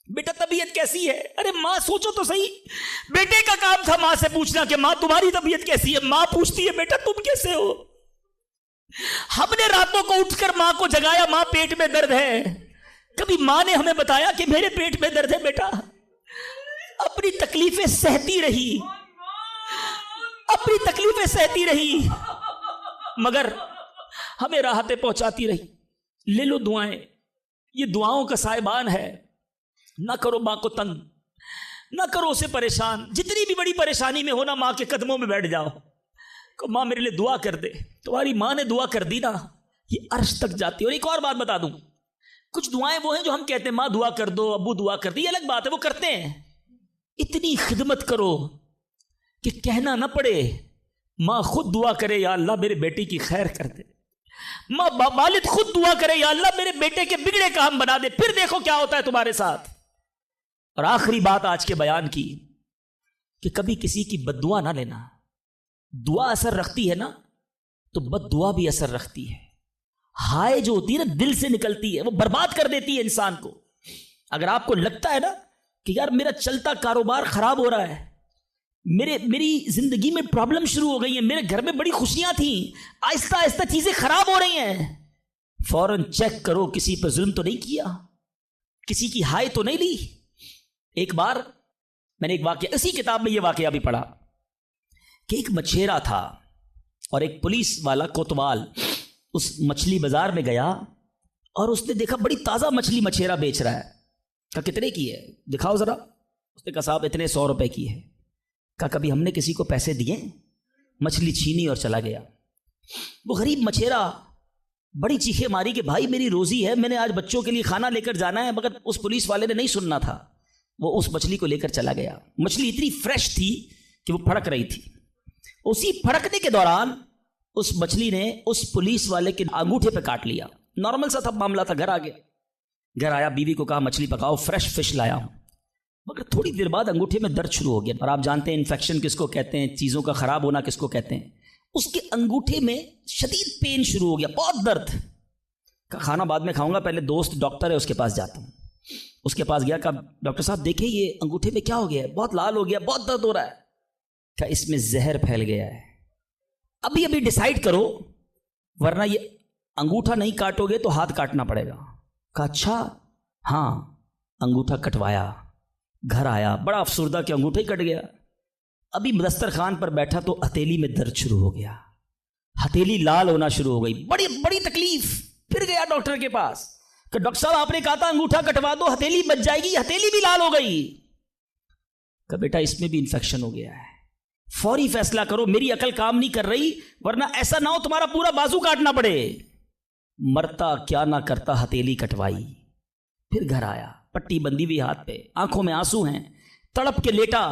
S3: بیٹا طبیعت کیسی ہے. ارے ماں سوچو تو صحیح, بیٹے کا کام تھا ماں سے پوچھنا کہ ماں تمہاری طبیعت کیسی ہے. ماں پوچھتی ہے بیٹا تم کیسے ہو. ہم نے راتوں کو اٹھ کر ماں کو جگایا, ماں پیٹ میں درد ہے. کبھی ماں نے ہمیں بتایا کہ میرے پیٹ میں درد ہے. بیٹا اپنی تکلیفیں سہتی رہی, اپنی تکلیفیں سہتی رہی, مگر ہمیں راحتیں پہنچاتی رہی. لے لو دعائیں, یہ دعاؤں کا سائبان ہے. نہ کرو ماں کو تنگ, نہ کرو اسے پریشان. جتنی بھی بڑی پریشانی میں ہونا, ماں کے قدموں میں بیٹھ جاؤ کہ ماں میرے لیے دعا کر دے. تمہاری ماں نے دعا کر دی نا, یہ عرش تک جاتی ہے. اور ایک اور بات بتا دوں, کچھ دعائیں وہ ہیں جو ہم کہتے ہیں ماں دعا کر دو, ابو دعا کر دی, یہ الگ بات ہے, وہ کرتے ہیں. اتنی خدمت کرو کہ کہنا نہ پڑے, ماں خود دعا کرے یا اللہ میرے بیٹے کی خیر کر دے. ماں والد خود دعا کرے یا اللہ میرے بیٹے کے بگڑے کام بنا دے. پھر دیکھو کیا ہوتا ہے تمہارے ساتھ. اور آخری بات آج کے بیان کی کہ کبھی کسی کی بد دعا نہ لینا. دعا اثر رکھتی ہے نا تو بد دعا بھی اثر رکھتی ہے. ہائے جو ہوتی ہے نا دل سے نکلتی ہے, وہ برباد کر دیتی ہے انسان کو. اگر آپ کو لگتا ہے نا کہ یار میرا چلتا کاروبار خراب ہو رہا ہے, میری زندگی میں پرابلم شروع ہو گئی ہیں, میرے گھر میں بڑی خوشیاں تھیں, آہستہ آہستہ چیزیں خراب ہو رہی ہیں, فوراً چیک کرو کسی پر ظلم تو نہیں کیا, کسی کی ہائے تو نہیں لی. ایک بار میں نے ایک واقعہ, اسی کتاب میں یہ واقعہ بھی پڑھا کہ ایک مچھیرا تھا اور ایک پولیس والا کوتوال اس مچھلی بازار میں گیا اور اس نے دیکھا بڑی تازہ مچھلی مچھیرا بیچ رہا ہے. کہا کتنے کی ہے, دکھاؤ ذرا. اس نے کہا صاحب اتنے 100 روپے کی ہے. کہا کبھی ہم نے کسی کو پیسے دیے؟ مچھلی چھینی اور چلا گیا. وہ غریب مچھیرا بڑی چیخیں ماری کہ بھائی میری روزی ہے, میں نے آج بچوں کے لیے کھانا لے کر جانا ہے. مگر اس پولیس والے نے نہیں سننا تھا, وہ اس مچھلی کو لے کر چلا گیا. مچھلی اتنی فریش تھی کہ وہ پھڑک رہی تھی. اسی پھڑکنے کے دوران اس مچھلی نے اس پولیس والے کے انگوٹھے پہ کاٹ لیا. نارمل سا تھا معاملہ تھا. گھر آ گیا, گھر آیا, بیوی کو کہا مچھلی پکاؤ, فریش فش لایا ہوں. مگر تھوڑی دیر بعد انگوٹھے میں درد شروع ہو گیا. اور آپ جانتے ہیں انفیکشن کس کو کہتے ہیں, چیزوں کا خراب ہونا کس کو کہتے ہیں. اس کے انگوٹھے میں شدید پین شروع ہو گیا, بہت درد. کھانا بعد میں کھاؤں گا, پہلے دوست ڈاکٹر ہے اس کے پاس جاتا ہوں. اس کے پاس گیا, کہا ڈاکٹر صاحب دیکھیں یہ انگوٹھے میں کیا ہو گیا ہے, بہت لال ہو گیا, بہت درد ہو رہا ہے. کہا اس میں زہر پھیل گیا ہے, ابھی ابھی ڈیسائیڈ کرو ورنہ یہ انگوٹھا نہیں کاٹو گے تو ہاتھ کاٹنا پڑے گا. کہا اچھا ہاں. انگوٹھا کٹوایا, گھر آیا بڑا افسردہ کہ انگوٹھا ہی کٹ گیا. ابھی دسترخوان پر بیٹھا تو ہتھیلی میں درد شروع ہو گیا, ہتھیلی لال ہونا شروع ہو گئی, بڑی بڑی تکلیف. پھر گیا ڈاکٹر کے پاس کہ ڈاکٹر صاحب آپ نے کہا تھا انگوٹھا کٹوا دو ہتھیلی بچ جائے گی, ہتھیلی بھی لال ہو گئی. کہ بیٹا اس میں بھی انفیکشن ہو گیا ہے, فوری فیصلہ کرو, میری عقل کام نہیں کر رہی ورنہ ایسا نہ ہو تمہارا پورا بازو کاٹنا پڑے. مرتا کیا نہ کرتا, ہتھیلی کٹوائی. پھر گھر آیا, پٹی بندی ہوئی ہاتھ پہ, آنکھوں میں آنسو ہیں, تڑپ کے لیٹا,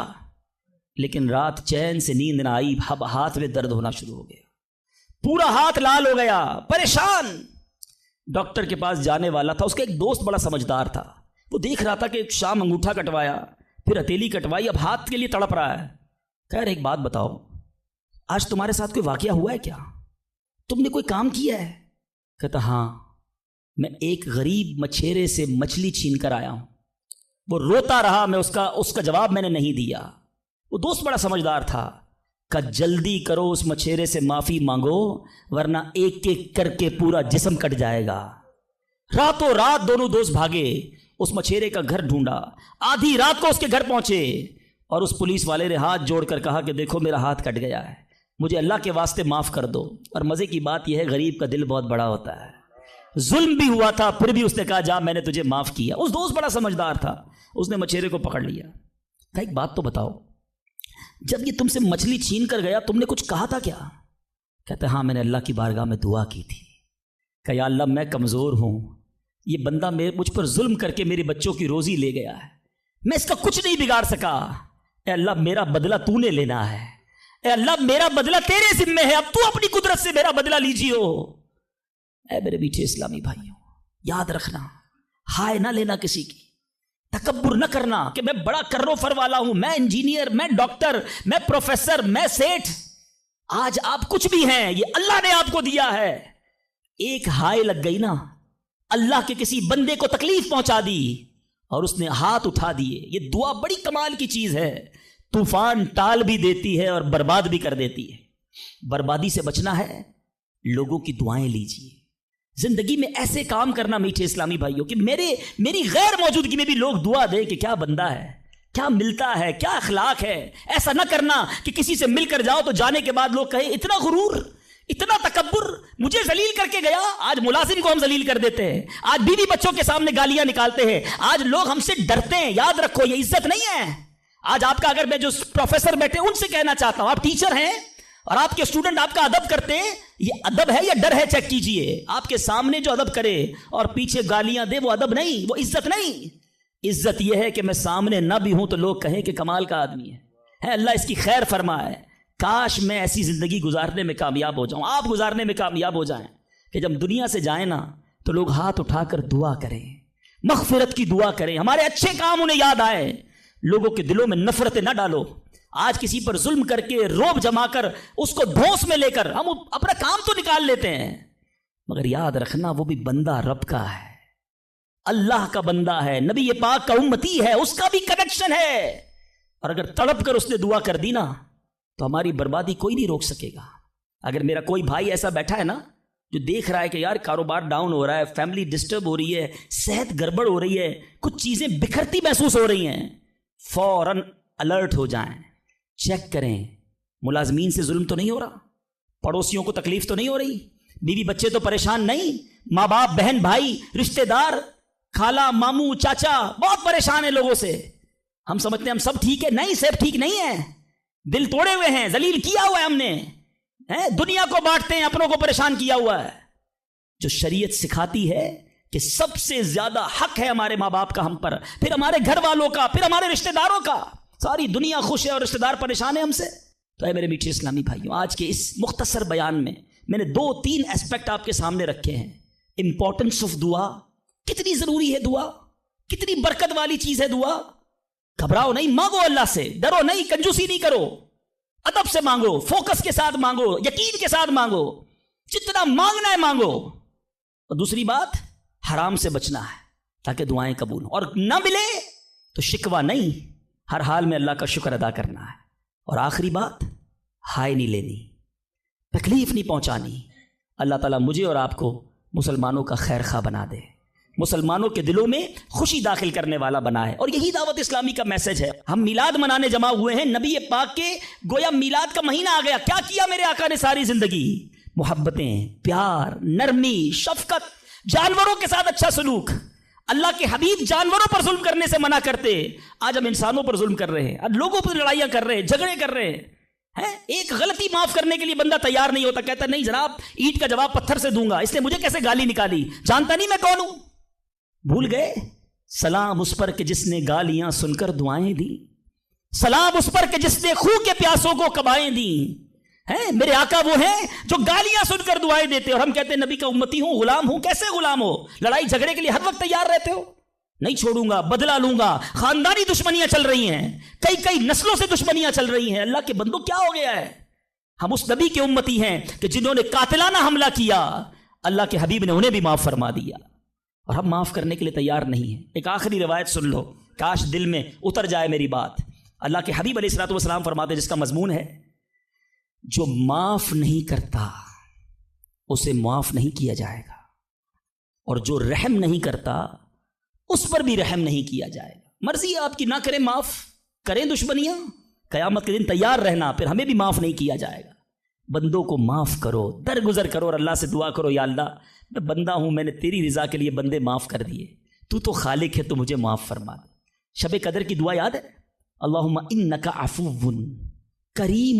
S3: لیکن رات چین سے نیند نہ آئی. ہاتھ میں درد ہونا شروع ہو گیا, پورا ہاتھ لال ہو گیا, پریشان. ڈاکٹر کے پاس جانے والا تھا, اس کا ایک دوست بڑا سمجھدار تھا, وہ دیکھ رہا تھا کہ شام انگوٹھا کٹوایا, پھر ہتھیلی کٹوائی, اب ہاتھ کے لیے تڑپ رہا ہے. کہہ رہے ایک بات بتاؤ, آج تمہارے ساتھ کوئی واقعہ ہوا ہے کیا, تم نے کوئی کام کیا ہے؟ کہتا ہاں, میں ایک غریب مچھیرے سے مچھلی چھین کر آیا ہوں. وہ روتا رہا, میں اس کا جواب میں نے نہیں دیا. وہ دوست بڑا سمجھدار تھا, کہ جلدی کرو اس مچھیرے سے معافی مانگو ورنہ ایک ایک کر کے پورا جسم کٹ جائے گا. راتوں رات دونوں دوست بھاگے, اس مچھیرے کا گھر ڈھونڈا, آدھی رات کو اس کے گھر پہنچے, اور اس پولیس والے نے ہاتھ جوڑ کر کہا کہ دیکھو میرا ہاتھ کٹ گیا ہے, مجھے اللہ کے واسطے معاف کر دو. اور مزے کی بات یہ ہے غریب کا دل بہت بڑا ہوتا ہے, ظلم بھی ہوا تھا پھر بھی اس نے کہا جا میں نے تجھے معاف کیا. اس دوست بڑا سمجھدار تھا, اس نے مچھیرے کو پکڑ لیا. کہا ایک بات تو بتاؤ, جب یہ تم سے مچھلی چھین کر گیا تم نے کچھ کہا تھا کیا؟ کہتے ہاں میں نے اللہ کی بارگاہ میں دعا کی تھی کہ یا اللہ میں کمزور ہوں, یہ بندہ مجھ پر ظلم کر کے میرے بچوں کی روزی لے گیا ہے, میں اس کا کچھ نہیں بگاڑ سکا, اے اللہ میرا بدلہ تو نے لینا ہے, اے اللہ میرا بدلہ تیرے ذمہ ہے, اب تو اپنی قدرت سے میرا بدلہ لیجیو. اے میرے میٹھے اسلامی بھائیوں, یاد رکھنا, ہائے نہ لینا کسی کی, تکبر نہ کرنا کہ میں بڑا کرو فر والا ہوں, میں انجینئر, میں ڈاکٹر, میں پروفیسر, میں سیٹھ. آج آپ کچھ بھی ہیں, یہ اللہ نے آپ کو دیا ہے. ایک ہائے لگ گئی نا, اللہ کے کسی بندے کو تکلیف پہنچا دی اور اس نے ہاتھ اٹھا دیے. یہ دعا بڑی کمال کی چیز ہے, طوفان ٹال بھی دیتی ہے اور برباد بھی کر دیتی ہے. بربادی سے بچنا ہے, لوگوں کی دعائیں لیجیے. زندگی میں ایسے کام کرنا میٹھے اسلامی بھائیوں کہ میری غیر موجودگی میں بھی لوگ دعا دیں کہ کیا بندہ ہے, کیا ملتا ہے, کیا اخلاق ہے. ایسا نہ کرنا کہ کسی سے مل کر جاؤ تو جانے کے بعد لوگ کہیں اتنا غرور, اتنا تکبر, مجھے ذلیل کر کے گیا. آج ملازم کو ہم ذلیل کر دیتے ہیں, آج بیوی بچوں کے سامنے گالیاں نکالتے ہیں, آج لوگ ہم سے ڈرتے ہیں. یاد رکھو یہ عزت نہیں ہے. آج آپ کا, اگر میں جو پروفیسر بیٹھے ان سے کہنا چاہتا ہوں, آپ ٹیچر ہیں اور آپ کے اسٹوڈنٹ آپ کا ادب کرتے ہیں, یہ ادب ہے یا ڈر ہے چیک کیجئے. آپ کے سامنے جو ادب کرے اور پیچھے گالیاں دے وہ ادب نہیں, وہ عزت نہیں. عزت یہ ہے کہ میں سامنے نہ بھی ہوں تو لوگ کہیں کہ کمال کا آدمی ہے. اللہ اس کی خیر فرمائے. کاش میں ایسی زندگی گزارنے میں کامیاب ہو جاؤں, آپ گزارنے میں کامیاب ہو جائیں کہ جب دنیا سے جائیں نا تو لوگ ہاتھ اٹھا کر دعا کریں, مغفرت کی دعا کریں, ہمارے اچھے کام انہیں یاد آئے. لوگوں کے دلوں میں نفرتیں نہ ڈالو. آج کسی پر ظلم کر کے روب جما کر اس کو دھوس میں لے کر ہم اپنا کام تو نکال لیتے ہیں, مگر یاد رکھنا وہ بھی بندہ رب کا ہے, اللہ کا بندہ ہے, نبی پاک کا امتی ہے, اس کا بھی کنیکشن ہے. اور اگر تڑپ کر اس نے دعا کر دی نا تو ہماری بربادی کوئی نہیں روک سکے گا. اگر میرا کوئی بھائی ایسا بیٹھا ہے نا جو دیکھ رہا ہے کہ یار کاروبار ڈاؤن ہو رہا ہے, فیملی ڈسٹرب ہو رہی ہے, صحت گڑبڑ ہو رہی ہے, کچھ چیزیں بکھرتی محسوس ہو رہی ہیں, فوراً الرٹ ہو جائیں, چیک کریں ملازمین سے ظلم تو نہیں ہو رہا, پڑوسیوں کو تکلیف تو نہیں ہو رہی, بیوی بچے تو پریشان نہیں, ماں باپ بہن بھائی رشتہ دار خالہ ماموں چاچا بہت پریشان ہیں لوگوں سے. ہم سمجھتے ہیں ہم سب ٹھیک ہے, نہیں سب ٹھیک نہیں ہے, دل توڑے ہوئے ہیں, ذلیل کیا ہوا ہے ہم نے, دنیا کو بانٹتے ہیں, اپنوں کو پریشان کیا ہوا ہے. جو شریعت سکھاتی ہے کہ سب سے زیادہ حق ہے ہمارے ماں باپ کا ہم پر, پھر ہمارے گھر والوں کا, پھر ہمارے رشتہ داروں کا. ساری دنیا خوش ہے اور رشتہ دار پریشان ہے ہم سے. تو اے میرے میٹھے اسلامی بھائیوں, آج کے اس مختصر بیان میں نے 2-3 ایسپیکٹ آپ کے سامنے رکھے ہیں. امپورٹنس آف دعا, کتنی ضروری ہے دعا, کتنی برکت والی چیز ہے دعا. گھبراؤ نہیں, مانگو اللہ سے, ڈرو نہیں, کنجوسی نہیں کرو, ادب سے مانگو, فوکس کے ساتھ مانگو, یقین کے ساتھ مانگو, جتنا مانگنا ہے مانگو. اور دوسری بات, حرام سے بچنا ہے تاکہ دعائیں قبول ہوں, اور نہ ملے تو شکوہ نہیں, ہر حال میں اللہ کا شکر ادا کرنا ہے. اور آخری بات, ہائے نہیں لینی, تکلیف نہیں پہنچانی. اللہ تعالیٰ مجھے اور آپ کو مسلمانوں کا خیر خواہ بنا دے، مسلمانوں کے دلوں میں خوشی داخل کرنے والا بنا ہے. اور یہی دعوت اسلامی کا میسج ہے. ہم میلاد منانے جمع ہوئے ہیں، نبی پاک کے گویا میلاد کا مہینہ آ گیا. کیا کیا میرے آقا نے ساری زندگی؟ محبتیں، پیار، نرمی، شفقت، جانوروں کے ساتھ اچھا سلوک. اللہ کے حبیب جانوروں پر ظلم کرنے سے منع کرتے، آج ہم انسانوں پر ظلم کر رہے ہیں، آج لوگوں پر لڑائیاں کر رہے ہیں، جھگڑے کر رہے ہیں. ایک غلطی معاف کرنے کے لیے بندہ تیار نہیں ہوتا، کہتا نہیں جناب اینٹ کا جواب پتھر سے دوں گا، اس نے مجھے کیسے گالی نکالی، جانتا نہیں میں کون ہوں. بھول گئے؟ سلام اس پر کہ جس نے گالیاں سن کر دعائیں دی، سلام اس پر کہ جس نے خون کے پیاسوں کو کبائیں دی. میرے آقا وہ ہیں جو گالیاں سن کر دعائیں دیتے، اور ہم کہتے ہیں نبی کا امتی ہوں، غلام ہوں. کیسے غلام ہو؟ لڑائی جھگڑے کے لیے ہر وقت تیار رہتے ہو. نہیں چھوڑوں گا، بدلہ لوں گا. خاندانی دشمنیاں چل رہی ہیں، کئی نسلوں سے دشمنیاں چل رہی ہیں. اللہ کے بندوں کیا ہو گیا ہے؟ ہم اس نبی کے امتی ہیں کہ جنہوں نے قاتلانہ حملہ کیا، اللہ کے حبیب نے انہیں بھی معاف فرما دیا، اور ہم معاف کرنے کے لیے تیار نہیں ہیں. ایک آخری روایت سن لو، کاش دل میں اتر جائے میری بات. اللہ کے حبیب علیہ الصلوۃ والسلام فرماتے، جس کا مضمون ہے جو معاف نہیں کرتا اسے معاف نہیں کیا جائے گا، اور جو رحم نہیں کرتا اس پر بھی رحم نہیں کیا جائے گا. مرضی ہے آپ کی، نہ کریں معاف، کریں دشمنیاں، قیامت کے دن تیار رہنا، پھر ہمیں بھی معاف نہیں کیا جائے گا. بندوں کو معاف کرو، درگزر کرو، اور اللہ سے دعا کرو، یا اللہ میں بندہ ہوں، میں نے تیری رضا کے لیے بندے معاف کر دیے، تو خالق ہے، تو مجھے معاف فرما دے. شب قدر کی دعا یاد ہے؟ اللہم انک عفو کریم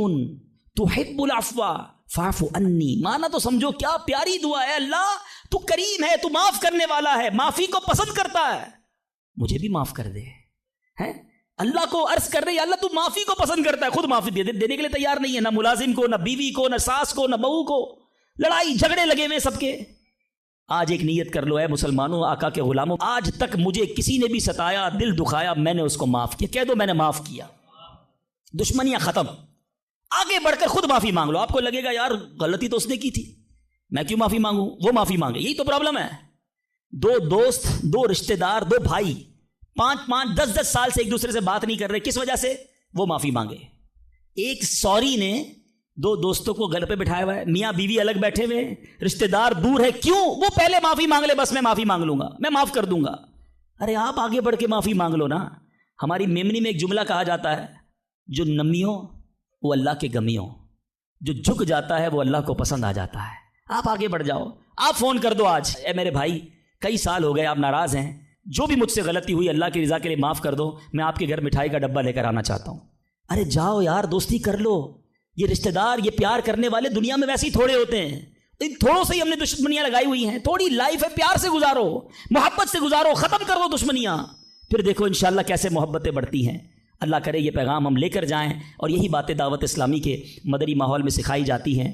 S3: تحب العفو فاعف عنی. مانا تو سمجھو کیا پیاری دعا ہے. اللہ تو کریم ہے، تو معاف کرنے والا ہے، معافی کو پسند کرتا ہے، مجھے بھی معاف کر دے. اللہ کو عرض کر رہے ہیں، اللہ تو معافی کو پسند کرتا ہے، خود معافی دینے کے لیے تیار نہیں ہے، نہ ملازم کو، نہ بیوی کو، نہ ساس کو، نہ بہو کو. لڑائی جھگڑے لگے ہوئے سب کے. آج ایک نیت کر لو، اے مسلمانوں، آقا کے غلاموں، آج تک مجھے کسی نے بھی ستایا، دل دکھایا، میں نے اس کو معاف کیا. کہہ دو میں نے معاف کیا. دشمنیاں ختم. آگے بڑھ کر خود معافی مانگ لو. آپ کو لگے گا یار غلطی تو اس نے کی تھی، میں کیوں معافی مانگوں؟ وہ معافی مانگے. یہی تو پرابلم ہے. دو دوست، دو رشتہ دار، دو بھائی 5 10 سال سے ایک دوسرے سے بات نہیں کر رہے، کس وجہ سے؟ وہ معافی مانگے. ایک سوری نے 2 دوستوں کو گھر پہ بٹھایا ہوا ہے، میاں بیوی الگ بیٹھے ہوئے، رشتہ دار دور ہے، کیوں؟ وہ پہلے معافی مانگ لے، بس میں معافی مانگ لوں گا، میں معاف کر دوں گا. ارے آپ آگے بڑھ کے معافی مانگ لو نا. ہماری میمنی میں ایک جملہ کہا جاتا ہے، جو نمیوں وہ اللہ کے گمیوں، جو جھک جاتا ہے وہ اللہ کو پسند آ جاتا ہے. آپ آگے بڑھ جاؤ. آپ فون کر دو آج، اے میرے بھائی کئی سال ہو گئے آپ ناراض ہیں، جو بھی مجھ سے غلطی ہوئی اللہ کی رضا کے لیے معاف کر دو، میں آپ کے گھر مٹھائی کا ڈبہ لے کر آنا چاہتا ہوں. ارے جاؤ یار، دوستی کر لو. یہ رشتہ دار، یہ پیار کرنے والے دنیا میں ویسے ہی تھوڑے ہوتے ہیں. ان تھوڑوں سے ہی ہم نے دشمنیاں لگائی ہوئی ہیں. تھوڑی لائف ہے، پیار سے گزارو، محبت سے گزارو، ختم کر دو دشمنیاں، پھر دیکھو انشاءاللہ کیسے محبتیں بڑھتی ہیں. اللہ کرے یہ پیغام ہم لے کر جائیں، اور یہی باتیں دعوت اسلامی کے مدری ماحول میں سکھائی جاتی ہیں.